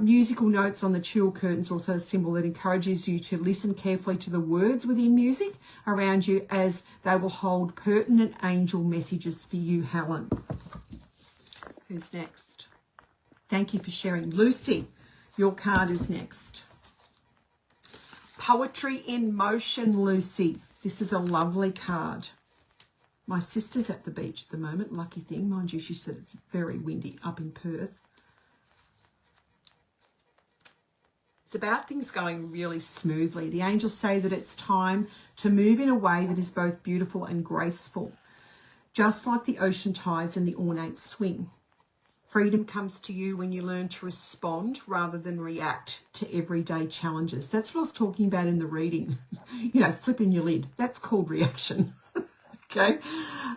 Musical notes on the tulle curtains are also a symbol that encourages you to listen carefully to the words within music around you, as they will hold pertinent angel messages for you, Helen. Who's next? Thank you for sharing. Lucy, your card is next. Poetry in Motion, Lucy. This is a lovely card. My sister's at the beach at the moment, lucky thing. Mind you, she said it's very windy up in Perth. It's about things going really smoothly. The angels say that it's time to move in a way that is both beautiful and graceful, just like the ocean tides and the ornate swing. Freedom comes to you when you learn to respond rather than react to everyday challenges. That's what I was talking about in the reading. You know, flipping your lid. That's called reaction. Okay.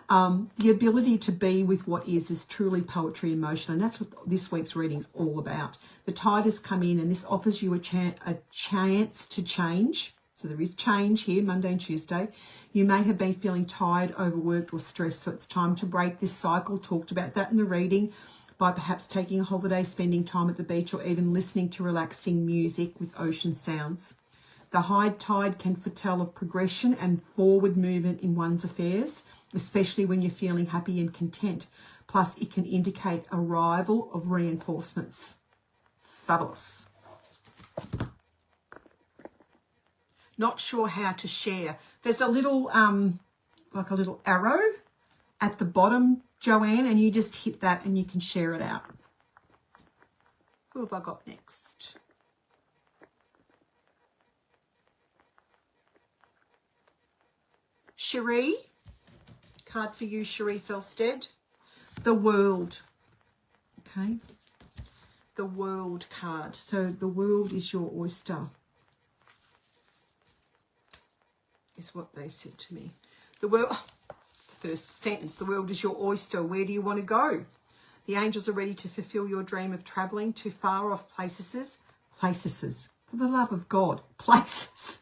The ability to be with what is truly poetry in motion. And that's what this week's reading is all about. The tide has come in and this offers you a chance to change. So there is change here, Monday and Tuesday. You may have been feeling tired, overworked or stressed. So it's time to break this cycle. Talked about that in the reading by perhaps taking a holiday, spending time at the beach or even listening to relaxing music with ocean sounds. The high tide can foretell of progression and forward movement in one's affairs, especially when you're feeling happy and content. Plus, it can indicate arrival of reinforcements. Fabulous. Not sure how to share. There's a little, like a little arrow at the bottom, Joanne, and you just hit that and you can share it out. Who have I got next? Cherie, card for you, Cherie Felstead. The World, okay? The World card. So the world is your oyster, is what they said to me. The world, first sentence, the world is your oyster. Where do you want to go? The angels are ready to fulfill your dream of travelling to far off places. Places, for the love of God, places.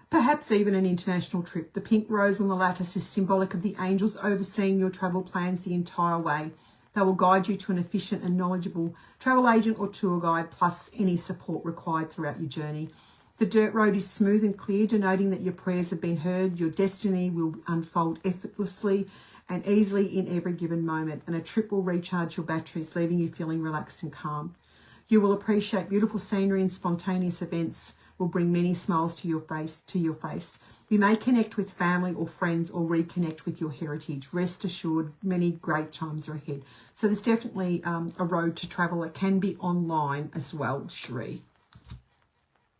Perhaps even an international trip. The pink rose on the lattice is symbolic of the angels overseeing your travel plans the entire way. They will guide you to an efficient and knowledgeable travel agent or tour guide, plus any support required throughout your journey. The dirt road is smooth and clear, denoting that your prayers have been heard. Your destiny will unfold effortlessly and easily in every given moment, and a trip will recharge your batteries, leaving you feeling relaxed and calm. You will appreciate beautiful scenery and spontaneous events will bring many smiles to your face. You may connect with family or friends or reconnect with your heritage. Rest assured, many great times are ahead. So there's definitely a road to travel. It can be online as well, Cherie.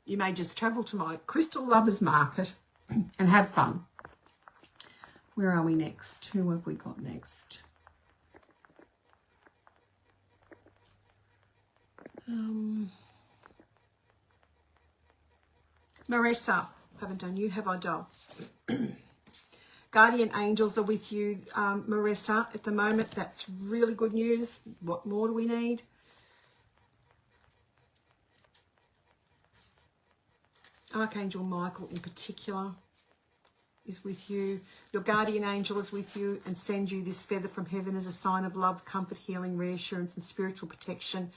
You may just travel to my Crystal Lovers Market and have fun. Where are we next? Who have we got next? Marissa, haven't done you, have I, doll? Guardian angels are with you, Marissa, at the moment. That's really good news. What more do we need? Archangel Michael in particular is with you. Your guardian angel is with you and sends you this feather from heaven as a sign of love, comfort, healing, reassurance and spiritual protection.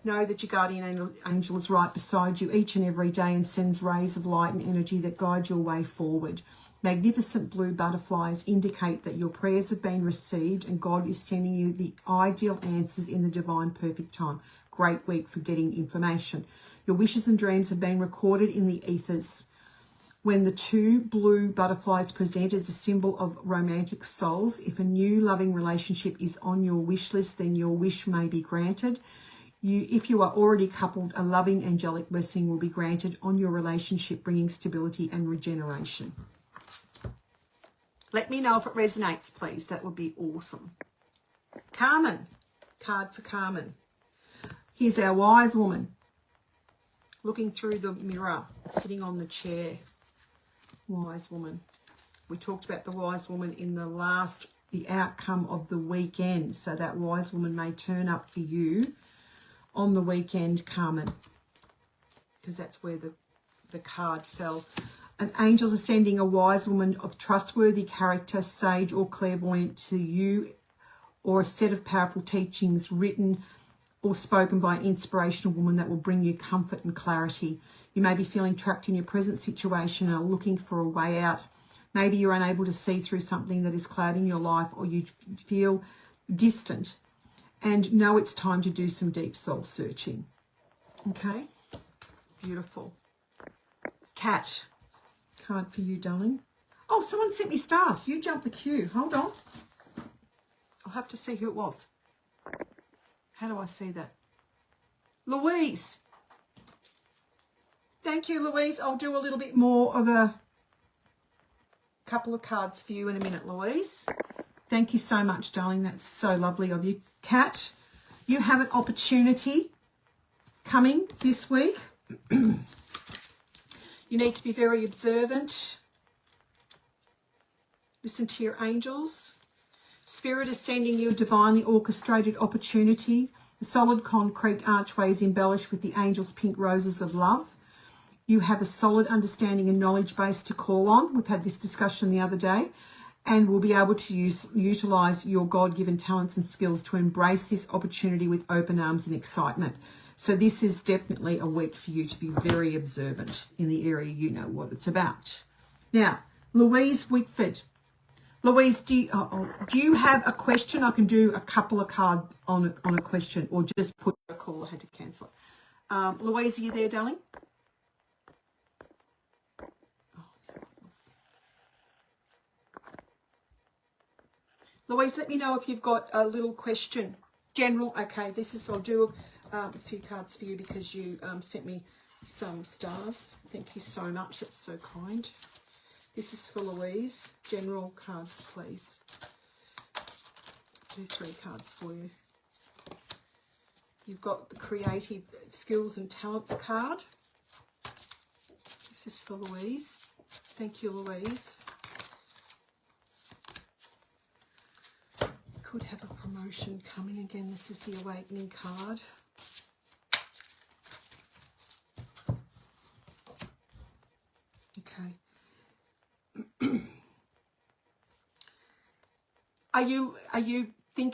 Know that your guardian angel is right beside you each and every day and sends rays of light and energy that guide your way forward. Magnificent blue butterflies indicate that your prayers have been received and God is sending you the ideal answers in the divine perfect time. Great week for getting information. Your wishes and dreams have been recorded in the ethers. When the two blue butterflies present as a symbol of romantic souls, if a new loving relationship is on your wish list, then your wish may be granted. If you are already coupled, a loving angelic blessing will be granted on your relationship, bringing stability and regeneration. Let me know if it resonates, please. That would be awesome. Carmen, card for Carmen. Here's our wise woman looking through the mirror, sitting on the chair. Wise woman. We talked about the wise woman in the outcome of the weekend. So that wise woman may turn up for you on the weekend, Carmen, because that's where the card fell. And angels are sending a wise woman of trustworthy character, sage or clairvoyant to you, or a set of powerful teachings written or spoken by an inspirational woman that will bring you comfort and clarity. You may be feeling trapped in your present situation and are looking for a way out. Maybe you're unable to see through something that is clouding your life, or you feel distant and know it's time to do some deep soul searching. Okay, beautiful. Cat, card for you, darling. Oh, someone sent me stars. You jumped the queue. Hold on. I'll have to see who it was. How do I see that? Louise. Thank you, Louise. I'll do a little bit more of a couple of cards for you in a minute, Louise. Thank you so much, darling. That's so lovely of you. Kat, You have an opportunity coming this week. You need to be very observant. Listen to your angels. Spirit is sending you a divinely orchestrated opportunity. The solid concrete archway is embellished with the angels' pink roses of love. You have a solid understanding and knowledge base to call on. We've had this discussion the other day. And will be able to utilise your God-given talents and skills to embrace this opportunity with open arms and excitement. So this is definitely a week for you to be very observant in the area you know what it's about. Now, Louise Wickford. Louise, do you have a question? I can do a couple of cards on a question, or just put a call. I had to cancel it. Louise, are you there, darling? Louise, let me know if you've got a little question. General, okay, I'll do a few cards for you because you sent me some stars. Thank you so much, that's so kind. This is for Louise. General cards, please. Do 3 cards for you. You've got the creative skills and talents card. This is for Louise. Thank you, Louise. Could have a promotion coming again. This is the awakening card. Okay.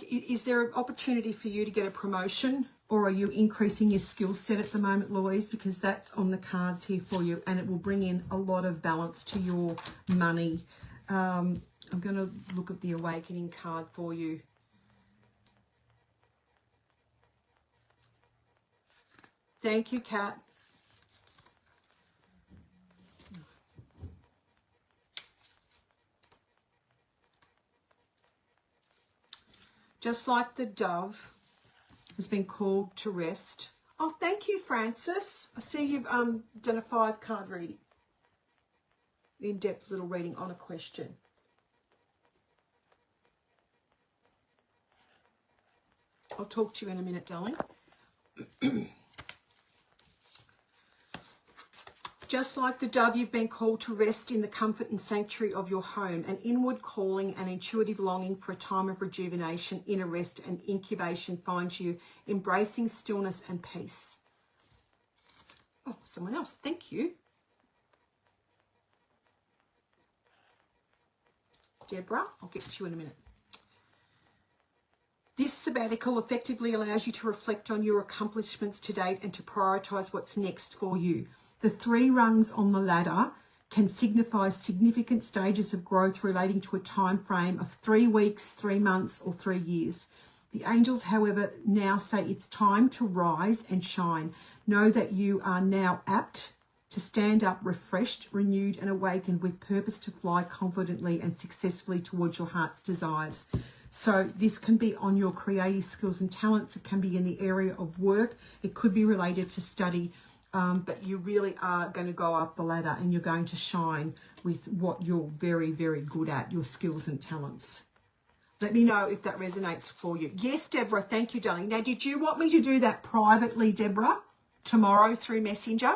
Is there an opportunity for you to get a promotion, or are you increasing your skill set at the moment, Louise? Because that's on the cards here for you, and it will bring in a lot of balance to your money. I'm going to look at the awakening card for you. Thank you, Kat. Just like the dove has been called to rest. Oh, thank you, Francis. I see you've done a 5-card reading. In-depth little reading on a question. I'll talk to you in a minute, darling. Just like the dove, you've been called to rest in the comfort and sanctuary of your home. An inward calling and intuitive longing for a time of rejuvenation, inner rest and incubation finds you embracing stillness and peace. Oh, someone else. Thank you. Deborah, I'll get to you in a minute. This sabbatical effectively allows you to reflect on your accomplishments to date and to prioritise what's next for you. The 3 rungs on the ladder can signify significant stages of growth relating to a time frame of 3 weeks, 3 months, or 3 years. The angels, however, now say it's time to rise and shine. Know that you are now apt to stand up refreshed, renewed, and awakened with purpose to fly confidently and successfully towards your heart's desires. So this can be on your creative skills and talents. It can be in the area of work. It could be related to study. But you really are going to go up the ladder and you're going to shine with what you're very, very good at, your skills and talents. Let me know if that resonates for you. Yes, Deborah, thank you, darling. Now, did you want me to do that privately, Deborah, tomorrow through Messenger,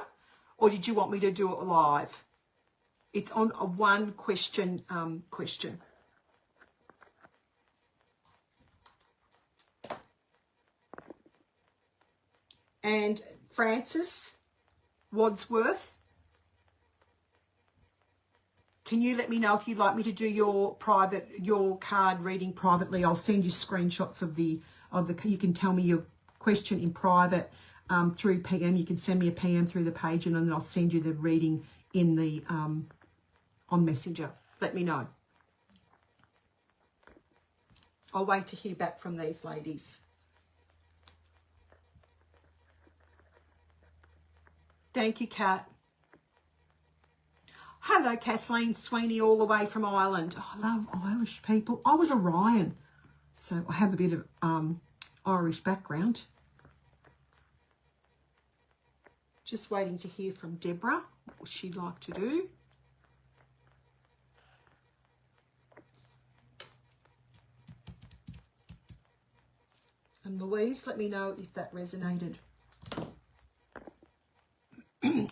or did you want me to do it live? It's on a 1 question question. And Francis Wadsworth, can you let me know if you'd like me to do your card reading privately? I'll send you screenshots of the you can tell me your question in private through PM. You can send me a PM through the page, and then I'll send you the reading in the on Messenger. Let me know. I'll wait to hear back from these ladies. Thank you, Kat. Hello, Kathleen Sweeney, all the way from Ireland. Oh, I love Irish people. I was a Ryan, so I have a bit of Irish background. Just waiting to hear from Deborah, what she'd like to do. And Louise, let me know if that resonated.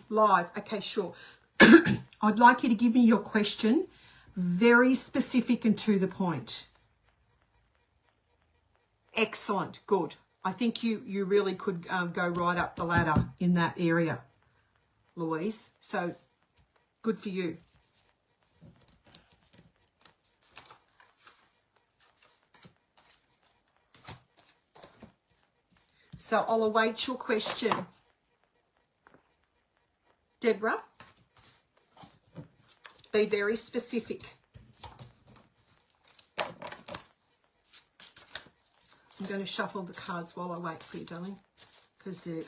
Live. Okay, sure. I'd like you to give me your question, very specific and to the point. Excellent. Good. I think you really could go right up the ladder in that area, Louise. So good for you. So I'll await your question. Deborah, be very specific. I'm going to shuffle the cards while I wait for you, darling, because the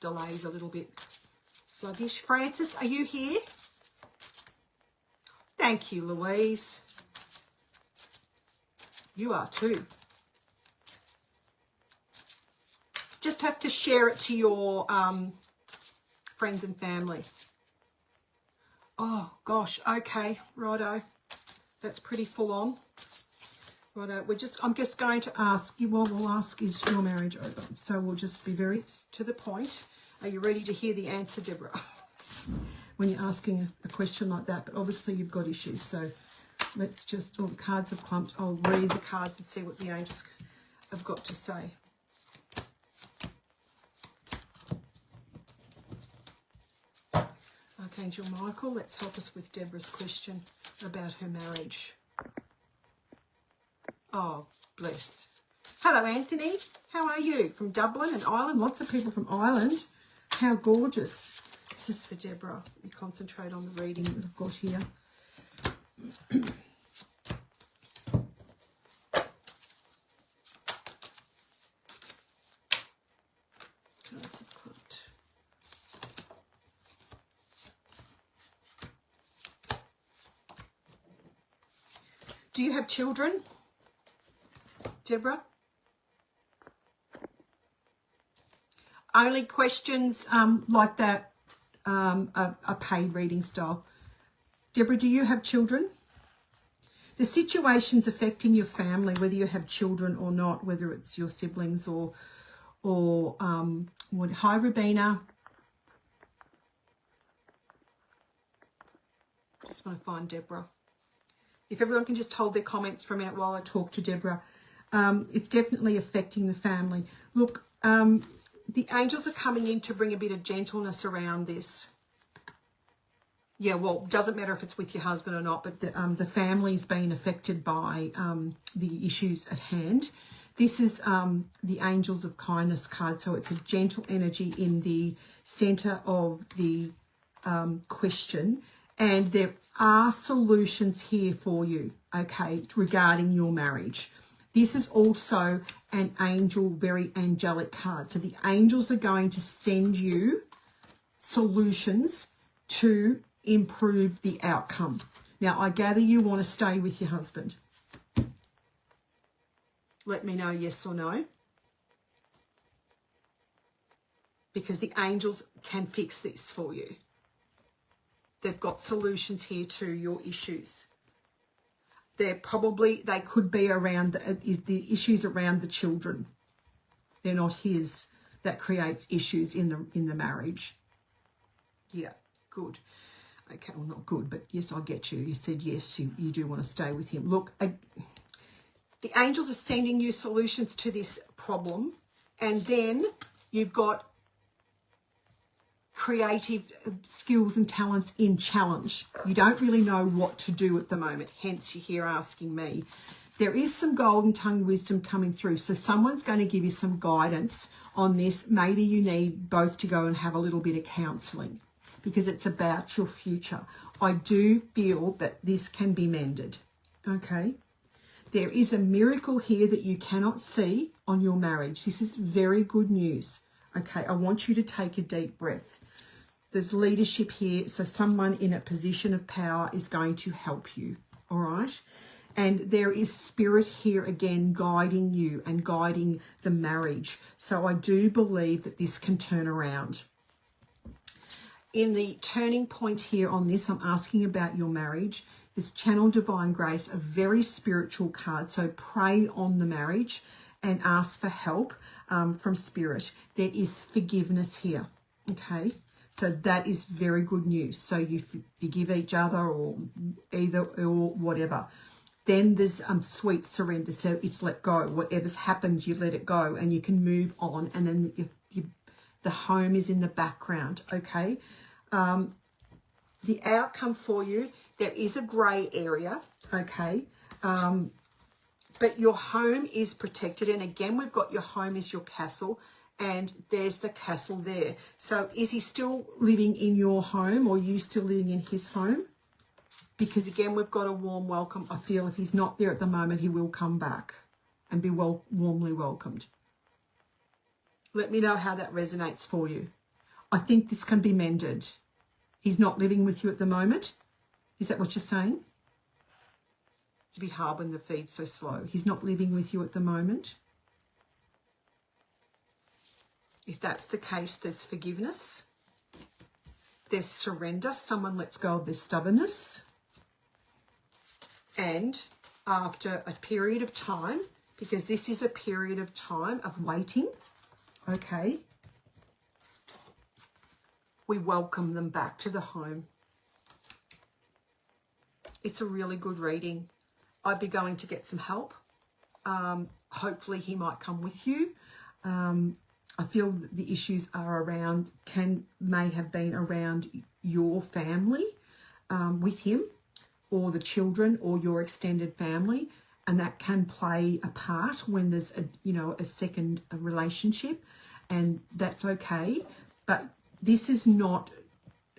delay is a little bit sluggish. Francis, are you here? Thank you, Louise. You are too. Just have to share it to your friends and family. Oh, gosh. Okay, righto. That's pretty full on. Righto. I'm just going to ask you, well, we'll ask, is your marriage over? So we'll just be very to the point. Are you ready to hear the answer, Deborah? When you're asking a question like that, but obviously you've got issues. So let's just, the cards have clumped. I'll read the cards and see what the angels have got to say. Archangel Michael, let's help us with Deborah's question about her marriage. Oh, bless. Hello, Anthony. How are you? From Dublin and Ireland. Lots of people from Ireland. How gorgeous. This is for Deborah. Let me concentrate on the reading that I've got here. Do you have children, Deborah? Only questions like that are paid reading style. Deborah, do you have children? The situations affecting your family, whether you have children or not, whether it's your siblings or what? Hi, Rubina. Just want to find Deborah. If everyone can just hold their comments for a minute while I talk to Deborah. It's definitely affecting the family. Look, the angels are coming in to bring a bit of gentleness around this. Yeah, well, doesn't matter if it's with your husband or not, but the family's been affected by the issues at hand. This is the Angels of Kindness card, so it's a gentle energy in the center of the question. And there are solutions here for you, okay, regarding your marriage. This is also an angel, very angelic card. So the angels are going to send you solutions to improve the outcome. Now, I gather you want to stay with your husband. Let me know yes or no. Because the angels can fix this for you. They've got solutions here to your issues. They could be around the issues around the children. They're not his. That creates issues in the marriage. Yeah, good. Okay, well, not good, but yes, I get you. You said yes, you do want to stay with him. Look, the angels are sending you solutions to this problem, and then you've got creative skills and talents in challenge. You don't really know what to do at the moment, hence you're here asking me. There is some golden tongue wisdom coming through, so someone's going to give you some guidance on this. Maybe you need both to go and have a little bit of counselling because it's about your future. I do feel that this can be mended, okay? There is a miracle here that you cannot see on your marriage. This is very good news, okay? I want you to take a deep breath. There's leadership here, so someone in a position of power is going to help you, all right? And there is spirit here again guiding you and guiding the marriage. So I do believe that this can turn around. In the turning point here on this, I'm asking about your marriage. This Channel Divine Grace, a very spiritual card. So pray on the marriage and ask for help from Spirit. There is forgiveness here, okay? So that is very good news. So you forgive each other or either or whatever. Then there's sweet surrender. So it's let go. Whatever's happened, you let it go and you can move on. And then the home is in the background, okay? The outcome for you, there is a grey area, okay? But your home is protected. And again, we've got your home is your castle. And there's the castle there. So is he still living in your home or you still living in his home? Because again, we've got a warm welcome. I feel if he's not there at the moment, he will come back and be warmly welcomed. Let me know how that resonates for you. I think this can be mended. He's not living with you at the moment. Is that what you're saying? It's a bit hard when the feed's so slow. He's not living with you at the moment. If that's the case, there's forgiveness. There's surrender. Someone lets go of their stubbornness. And after a period of time, because this is a period of time of waiting, okay, we welcome them back to the home. It's a really good reading. I'd be going to get some help. Hopefully he might come with you. I feel that the issues are around, may have been around your family with him, or the children, or your extended family, and that can play a part when there's a second relationship, and that's okay. But this is not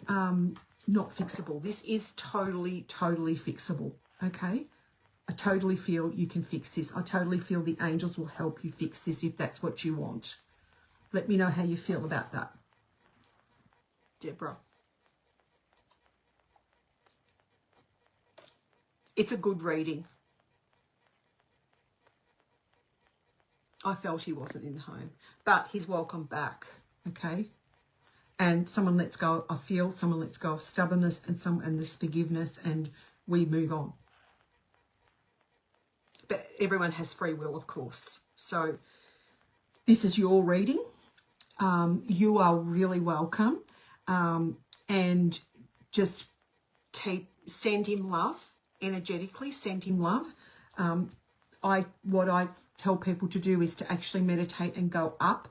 fixable. This is totally fixable. Okay, I totally feel you can fix this. I totally feel the angels will help you fix this if that's what you want. Let me know how you feel about that, Deborah. It's a good reading. I felt he wasn't in the home, but he's welcome back, okay? And someone lets go, I feel someone lets go of stubbornness and this forgiveness, and we move on. But everyone has free will, of course. So this is your reading. You are really welcome, and just send him love energetically. Send him love. What I tell people to do is to actually meditate and go up,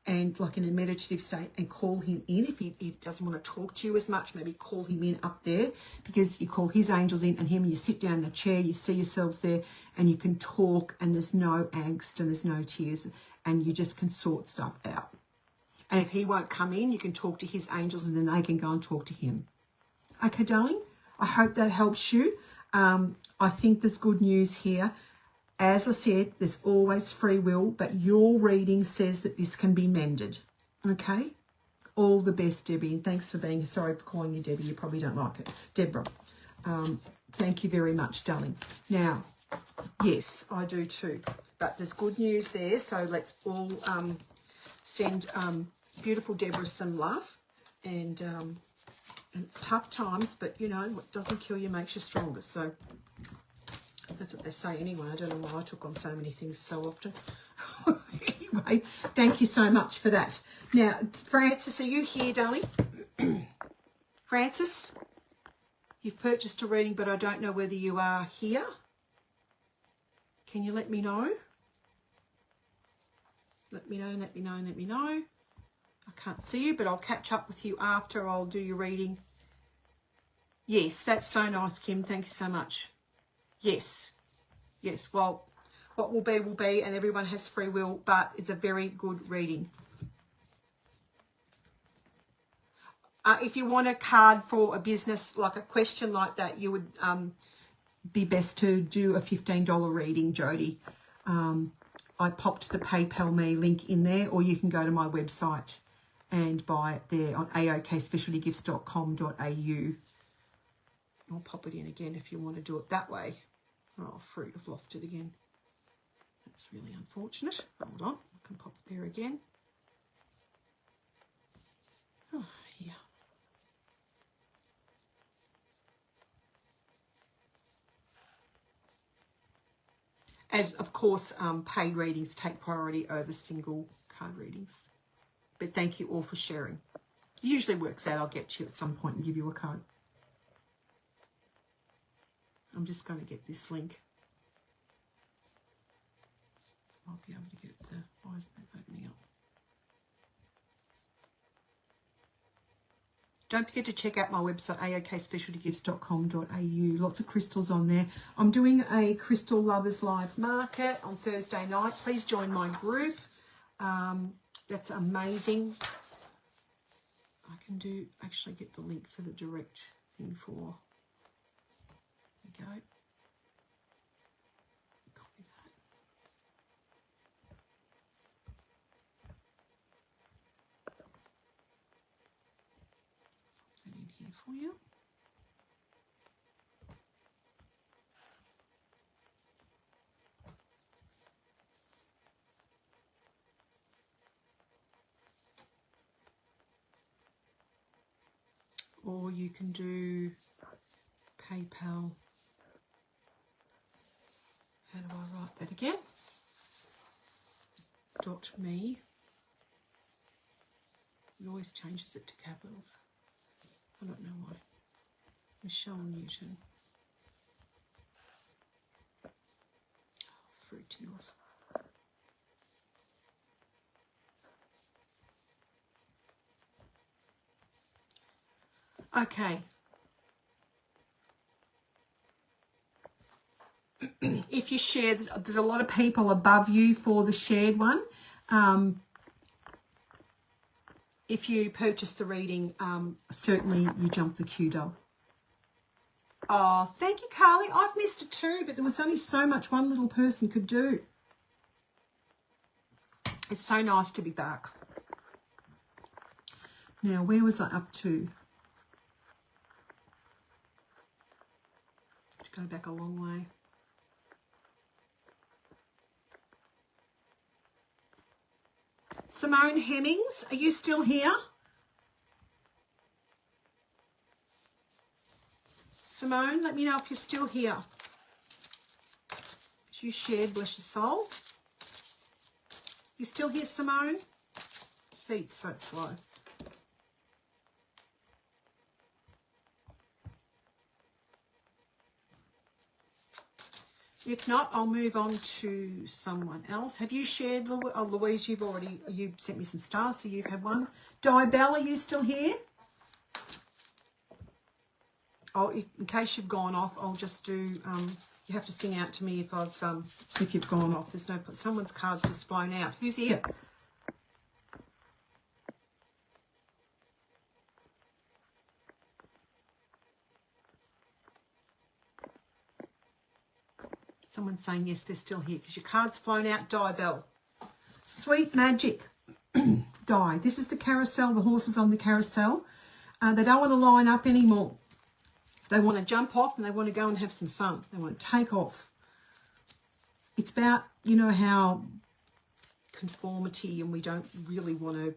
and like in a meditative state, and call him in. If he doesn't want to talk to you as much, maybe call him in up there, because you call his angels in and him, and you sit down in a chair, you see yourselves there, and you can talk, and there's no angst and there's no tears, and you just can sort stuff out. And if he won't come in, you can talk to his angels, and then they can go and talk to him. Okay, darling? I hope that helps you. I think there's good news here. As I said, there's always free will, but your reading says that this can be mended. Okay? All the best, Debbie. And thanks for being here. Sorry for calling you Debbie. You probably don't like it. Deborah. Thank you very much, darling. Now, yes, I do too. But there's good news there. So let's all send beautiful Deborah some love. And tough times, but you know, what doesn't kill you makes you stronger. So that's what they say anyway. I don't know why I took on so many things so often. Anyway, thank you so much for that. Now, Francis, are you here, darling? Francis, you've purchased a reading, but I don't know whether you are here. Can you let me know? Let me know. I can't see you, but I'll catch up with you after. I'll do your reading. Yes, that's so nice, Kim. Thank you so much. Yes. Well, what will be, and everyone has free will, but it's a very good reading. If you want a card for a business, like a question like that, you would be best to do a $15 reading, Jody. I popped the PayPal Me link in there, or you can go to my website and buy it there on aokspecialtygifts.com.au. I'll pop it in again if you want to do it that way. Oh, fruit, I've lost it again. That's really unfortunate. Hold on, I can pop it there again. Oh, yeah. As, of course, paid readings take priority over single card readings. But thank you all for sharing. It usually works out. I'll get to you at some point and give you a code. I'm just going to get this link. I'll be able to get the, why isn't that opening up? Don't forget to check out my website, aokspecialtygifts.com.au. Lots of crystals on there. I'm doing a Crystal Lovers Live Market on Thursday night. Please join my group. That's amazing. I can actually get the link for the direct thing for. There we go. Copy that. Put that in here for you. Or you can do PayPal. How do I write that again? .me. It always changes it to capitals. I don't know why. Michelle Newton. Oh, Fruit yours. Okay. If you share, there's a lot of people above you for the shared one. If you purchase the reading, certainly you jump the queue, doll. Oh, thank you, Carly. I've missed it too, but there was only so much one little person could do. It's so nice to be back. Now, where was I up to? Go back a long way. Simone Hemmings, are you still here? Simone, let me know if you're still here. You shared, bless your soul. You still here, Simone? Feet so slow. If not, I'll move on to someone else. Have you shared, Louise? You sent me some stars, so you've had one. Di Bell, are you still here? Oh, in case you've gone off, I'll just do. You have to sing out to me if you've gone off. There's no. Someone's card's just blown out. Who's here? Someone's saying yes, they're still here because your card's flown out. Di Bell. Sweet Magic. Di. This is the carousel, the horses on the carousel. They don't want to line up anymore. They want to jump off and they want to go and have some fun. They want to take off. It's about, you know, how conformity, and we don't really want to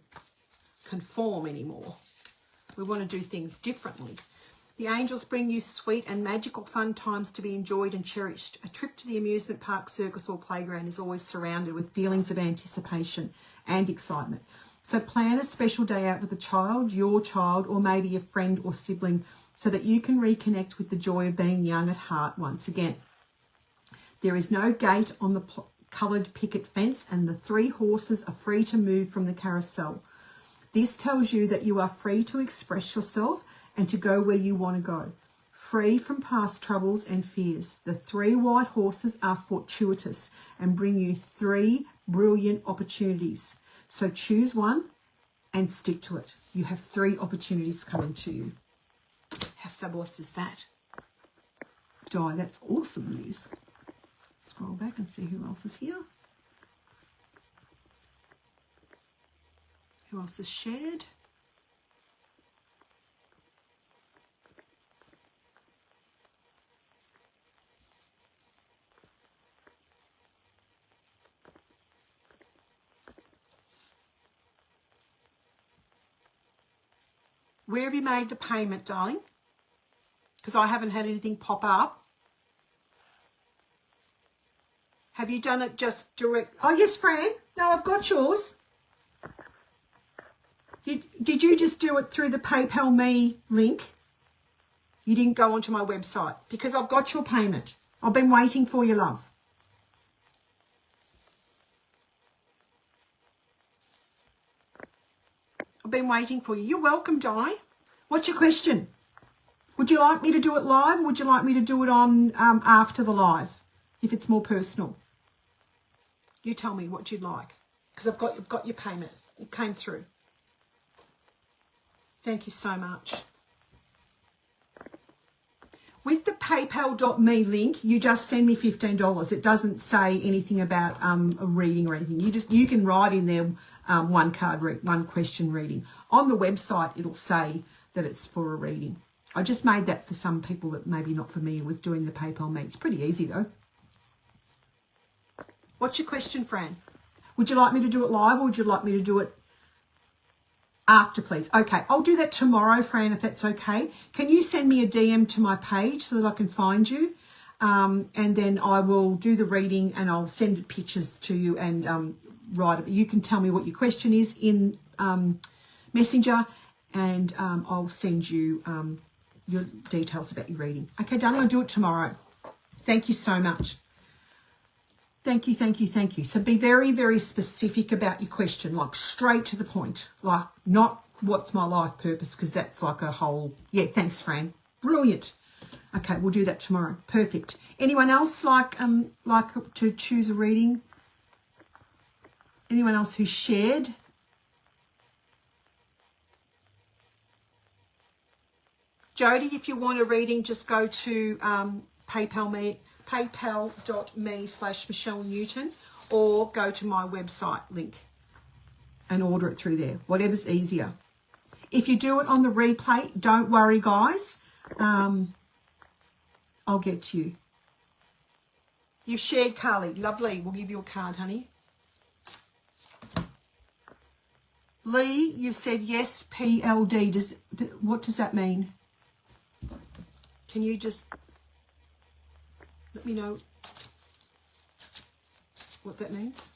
conform anymore. We want to do things differently. The angels bring you sweet and magical fun times to be enjoyed and cherished. A trip to the amusement park, circus or playground is always surrounded with feelings of anticipation and excitement. So plan a special day out with a child, your child, or maybe a friend or sibling so that you can reconnect with the joy of being young at heart once again. There is no gate on the coloured picket fence and the 3 horses are free to move from the carousel. This tells you that you are free to express yourself and to go where you want to go, free from past troubles and fears. The 3 white horses are fortuitous and bring you 3 brilliant opportunities. So choose one and stick to it. You have 3 opportunities coming to you. How fabulous is that? Di, that's awesome news. Scroll back and see who else is here. Who else is shared? Where have you made the payment, darling? Because I haven't had anything pop up. Have you done it just direct? Oh, yes, Fran. No, I've got yours. Did you just do it through the PayPal Me link? You didn't go onto my website because I've got your payment. I've been waiting for you, love. I've been waiting for you. You're welcome, Di. What's your question? Would you like me to do it live or would you like me to do it on after the live if it's more personal? You tell me what you'd like because I've got your payment. It came through. Thank you so much. With the paypal.me link, you just send me $15. It doesn't say anything about a reading or anything. You can write in there one question reading. On the website, it'll say that it's for a reading. I just made that for some people that maybe not familiar with doing the PayPal Me. It's pretty easy though. What's your question, Fran? Would you like me to do it live or would you like me to do it after, please? Okay, I'll do that tomorrow, Fran, if that's okay. Can you send me a DM to my page so that I can find you? And then I will do the reading and I'll send pictures to you and write it. You can tell me what your question is in Messenger and I'll send you your details about your reading. Okay, darling, I'll do it tomorrow. Thank you so much. Thank you, thank you, thank you. So be very, very specific about your question, like straight to the point, like not what's my life purpose, because that's like a whole, yeah, thanks, Fran. Brilliant. Okay, we'll do that tomorrow. Perfect. Anyone else like to choose a reading? Anyone else who shared? Jody, if you want a reading, just go to paypal.me/Michelle Newton or go to my website link and order it through there, whatever's easier. If you do it on the replay, don't worry, guys. I'll get to you. You've shared, Carly. Lovely. We'll give you a card, honey. Lee, you've said yes, PLD. What does that mean? Can you just let me know what that means?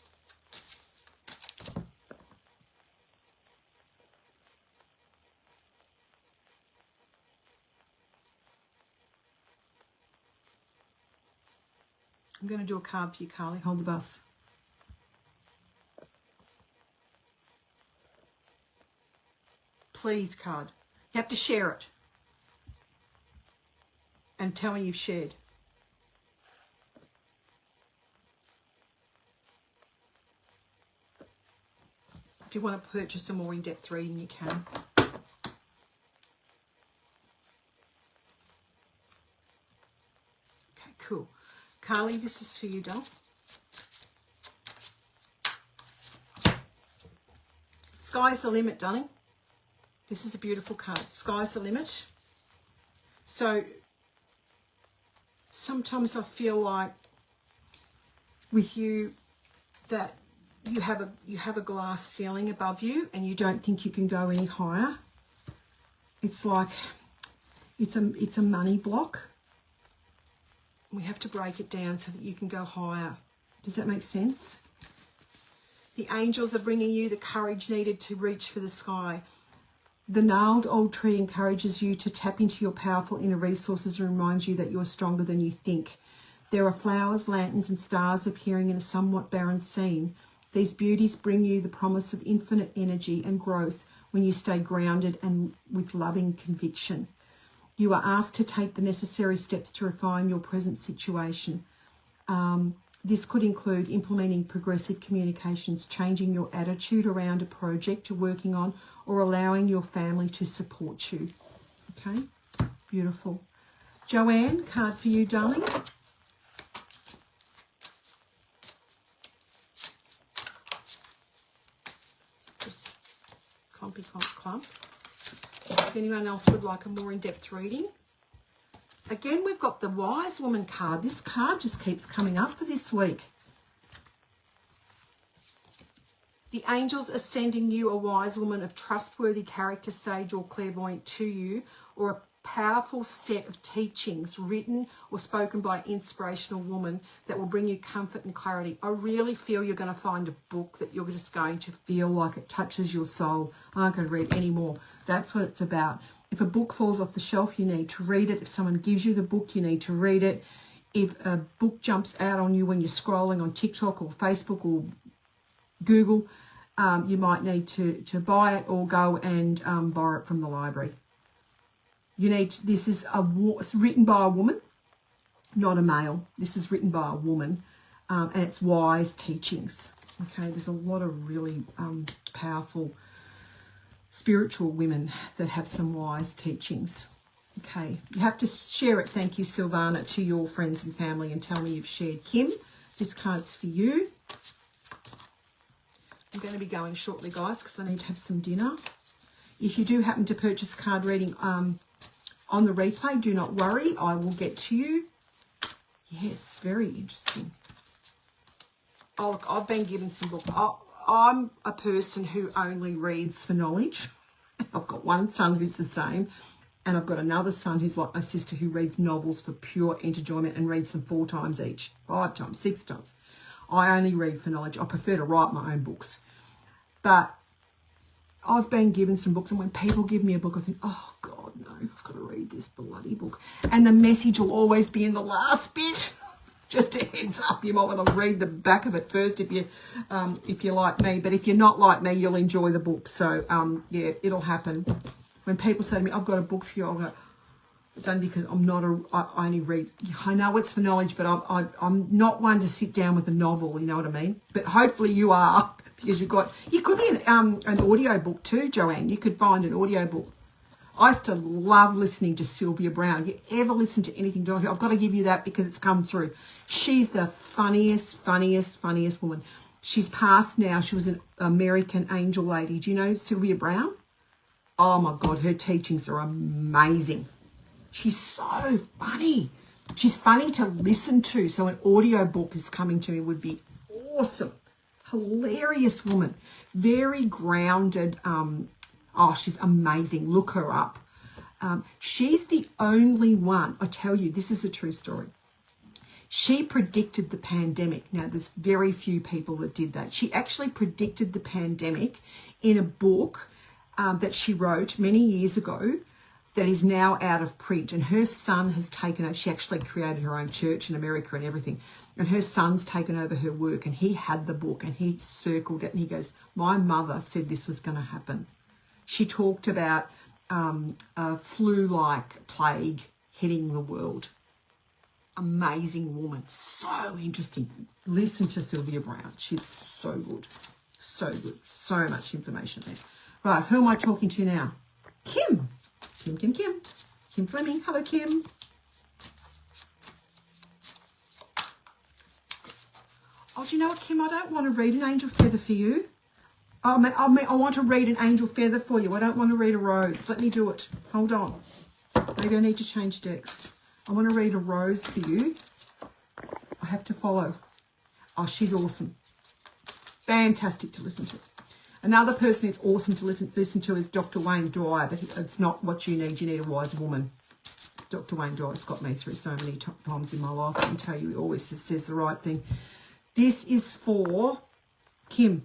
I'm going to do a card for you, Carly. Hold the bus. Please, card. You have to share it. And tell me you've shared. If you want to purchase a more in-depth reading, you can. Okay, cool. Carly, this is for you, doll. Sky's the limit, darling. This is a beautiful card. Sky's the limit. So sometimes I feel like with you that you have a glass ceiling above you and you don't think you can go any higher. It's like it's a money block. We have to break it down so that you can go higher. Does that make sense? The angels are bringing you the courage needed to reach for the sky. The gnarled old tree encourages you to tap into your powerful inner resources and reminds you that you are stronger than you think. There are flowers, lanterns and stars appearing in a somewhat barren scene. These beauties bring you the promise of infinite energy and growth when you stay grounded and with loving conviction. You are asked to take the necessary steps to refine your present situation. This could include implementing progressive communications, changing your attitude around a project you're working on, or allowing your family to support you. Okay, beautiful. Joanne, card for you, darling. Just clumpy clump clump. If anyone else would like a more in-depth reading. Again, we've got the Wise Woman card. This card just keeps coming up for this week. The angels are sending you a wise woman of trustworthy character, sage or clairvoyant to you, or powerful set of teachings written or spoken by an inspirational woman that will bring you comfort and clarity. I really feel you're going to find a book that you're just going to feel like it touches your soul. I'm not going to read any more. That's what it's about. If a book falls off the shelf, you need to read it. If someone gives you the book, you need to read it. If a book jumps out on you when you're scrolling on TikTok or Facebook or Google, you might need to buy it or go and borrow it from the library. This is it's written by a woman, not a male. This is written by a woman, and it's wise teachings. Okay, there's a lot of really powerful spiritual women that have some wise teachings. Okay, you have to share it, thank you, Silvana, to your friends and family and tell me you've shared. Kim, this card's for you. I'm going to be going shortly, guys, because I need to have some dinner. If you do happen to purchase a card reading on the replay, do not worry, I will get to you. Yes, very interesting. Oh, look, I've been given some books. I'm a person who only reads for knowledge. I've got one son who's the same, and I've got another son who's like my sister who reads novels for pure enjoyment and reads them 4 times each, 5 times, 6 times. I only read for knowledge. I prefer to write my own books. But I've been given some books, and when people give me a book, I think, oh, God, no, I've got to read this bloody book. And the message will always be in the last bit. Just a heads up, you might want to read the back of it first if you're like me. But if you're not like me, you'll enjoy the book. So, yeah, it'll happen. When people say to me, I've got a book for you, I'll go, it's only because I only read. I know it's for knowledge, but I'm not one to sit down with a novel, you know what I mean? But hopefully you are, because you could be an audio book too, Joanne. You could find an audio book. I used to love listening to Sylvia Browne. If you ever listen to anything, I've got to give you that because it's come through. She's the funniest woman. She's passed now. She was an American angel lady. Do you know Sylvia Browne? Oh, my God, her teachings are amazing. She's so funny. She's funny to listen to. So an audio book is coming to me would be awesome. Hilarious woman. Very grounded. She's amazing. Look her up. She's the only one. I tell you, this is a true story. She predicted the pandemic. Now, there's very few people that did that. She actually predicted the pandemic in a book that she wrote many years ago that is now out of print, and her son has taken over. She actually created her own church in America and everything, and her son's taken over her work, and he had the book and he circled it and he goes, my mother said this was going to happen. She talked about a flu-like plague hitting the world. Amazing woman, so interesting. Listen to Sylvia Browne. She's so good, so much information there. Right, who am I talking to now? Kim Fleming. Hello, Kim. Oh, do you know what, Kim? I don't want to read an angel feather for you. I want to read an angel feather for you. I don't want to read a rose. Let me do it. Hold on. Maybe I need to change decks. I want to read a rose for you. I have to follow. Oh, she's awesome. Fantastic to listen to. Another person who's awesome to listen to is Dr. Wayne Dyer, but it's not what you need. You need a wise woman. Dr. Wayne Dyer's got me through so many times in my life. I can tell you, he always says the right thing. This is for Kim.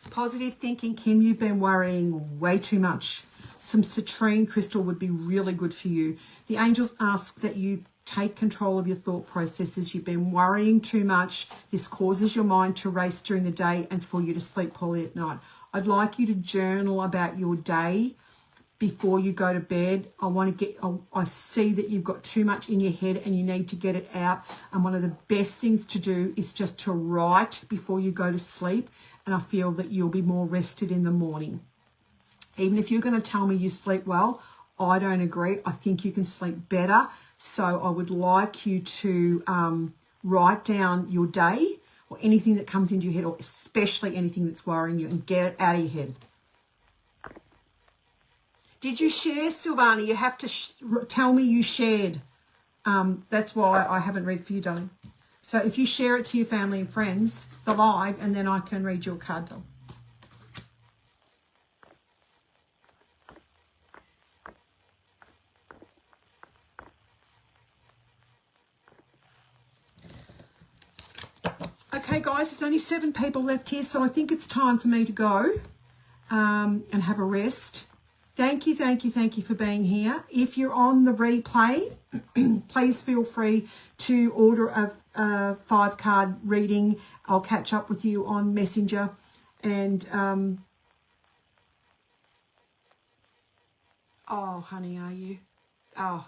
Positive thinking, Kim. You've been worrying way too much. Some citrine crystal would be really good for you. The angels ask that you take control of your thought processes. You've been worrying too much. This causes your mind to race during the day and for you to sleep poorly at night. I'd like you to journal about your day before you go to bed. I see that you've got too much in your head and you need to get it out. And one of the best things to do is just to write before you go to sleep. And I feel that you'll be more rested in the morning. Even if you're going to tell me you sleep well, I don't agree. I think you can sleep better. So I would like you to write down your day or anything that comes into your head, or especially anything that's worrying you, and get it out of your head. Did you share, Silvana? You have to tell me you shared. That's why I haven't read for you, darling. So if you share it to your family and friends, the live, and then I can read your card, though. Okay, guys, there's only 7 people left here, so I think it's time for me to go and have a rest. Thank you for being here. If you're on the replay, please feel free to order a 5-card reading. I'll catch up with you on Messenger. And, oh, honey, are you? Oh,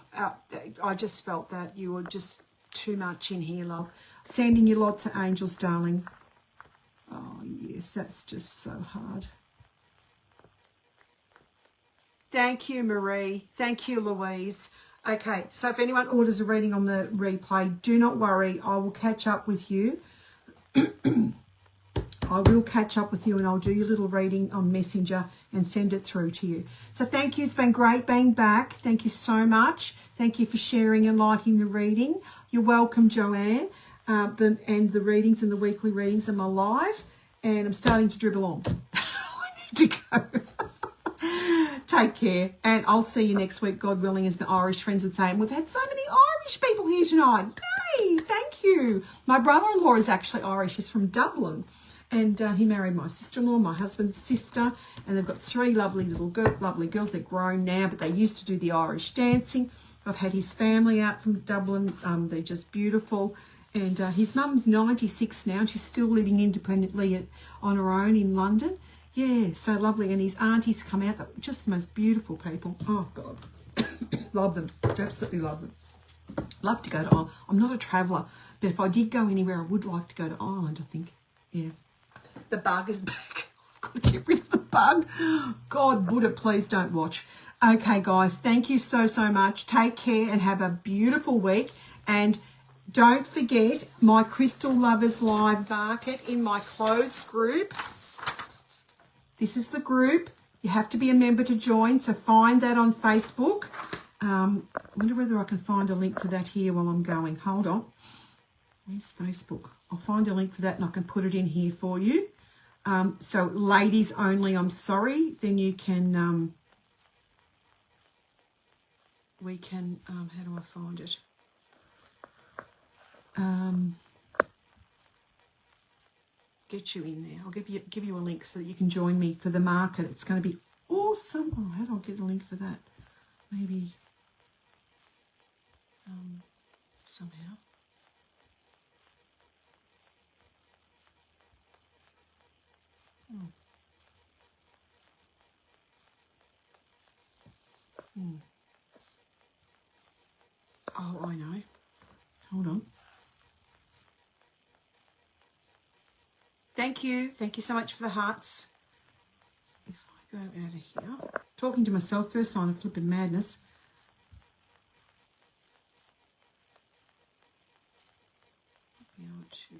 I just felt that you were just too much in here, love. Sending you lots of angels, darling. Oh, yes, that's just so hard. Thank you, Marie. Thank you, Louise. Okay, so if anyone orders a reading on the replay, do not worry. I will catch up with you. I will catch up with you and I'll do your little reading on Messenger and send it through to you. So thank you. It's been great being back. Thank you so much. Thank you for sharing and liking the reading. You're welcome, Joanne. The readings and the weekly readings are my live. And I'm starting to dribble on. I need to go. Take care. And I'll see you next week, God willing, as my Irish friends would say. And we've had so many Irish people here tonight. Hey, thank you. My brother-in-law is actually Irish. He's from Dublin. And he married my sister-in-law, my husband's sister, and they've got 3 lovely little lovely girls. They're grown now, but they used to do the Irish dancing. I've had his family out from Dublin. They're just beautiful. And his mum's 96 now, and she's still living independently on her own in London. Yeah, so lovely. And his aunties come out. They're just the most beautiful people. Oh, God. Love them. Absolutely love them. Love to go to Ireland. I'm not a traveller, but if I did go anywhere, I would like to go to Ireland, I think. Yeah. The bug is back. I've got to get rid of the bug. God, Buddha, please don't watch. Okay, guys, thank you so much. Take care and have a beautiful week. And don't forget my Crystal Lovers Live Market in my closed group. This is the group. You have to be a member to join, so find that on Facebook. I wonder whether I can find a link for that here while I'm going. Hold on. Where's Facebook? I'll find a link for that and I can put it in here for you. So ladies only, I'm sorry. Then you can, we can, how do I find it? Get you in there. I'll give you a link so that you can join me for the market. It's going to be awesome. Oh, how do I get a link for that? Maybe somehow. Oh, I know. Hold on. Thank you. Thank you so much for the hearts. If I go out of here, talking to myself, first sign of flipping madness. Be able to.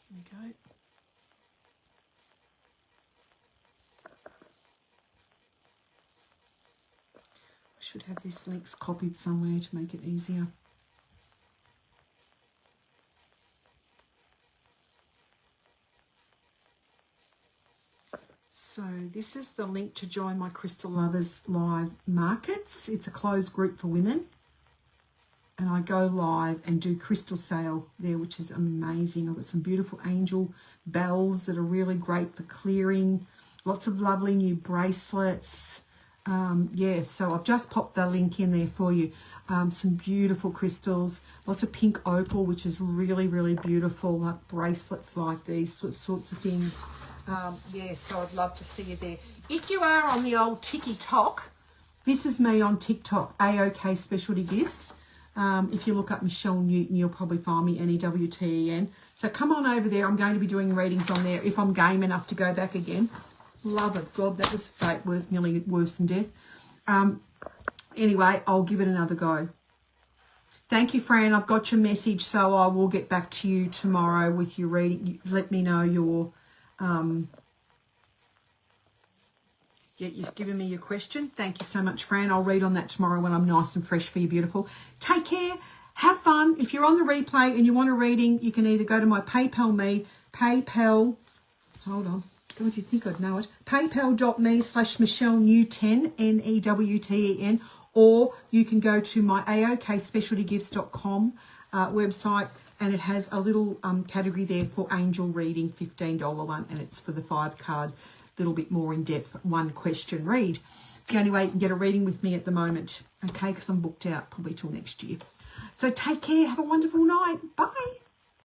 Here we go. I should have these links copied somewhere to make it easier. So this is the link to join my Crystal Lovers Live Markets. It's a closed group for women. And I go live and do crystal sale there, which is amazing. I've got some beautiful angel bells that are really great for clearing. Lots of lovely new bracelets. Yeah, so I've just popped the link in there for you. Some beautiful crystals. Lots of pink opal, which is really, really beautiful. Like bracelets like these sorts of things. Yeah, so I'd love to see you there. If you are on the old TikTok, this is me on TikTok, AOK Specialty Gifts. If you look up Michelle Newton, you'll probably find me, Newten. So come on over there. I'm going to be doing readings on there if I'm game enough to go back again. Love it. God, that was fate, nearly worse than death. Anyway, I'll give it another go. Thank you, Fran. I've got your message, so I will get back to you tomorrow with your reading. Let me know your... you've given me your question. Thank you so much, Fran. I'll read on that tomorrow when I'm nice and fresh for you, beautiful. Take care. Have fun. If you're on the replay and you want a reading, you can either go to my PayPal, hold on. God, you'd think I'd know it. PayPal.me/Michelle Newten, Newten, or you can go to my AOKSpecialtyGifts.com website, And it has a little category there for angel reading, $15 one, and it's for the 5-card, little bit more in depth, 1 question read. It's the only way you can get a reading with me at the moment, okay, because I'm booked out probably till next year. So take care. Have a wonderful night. Bye.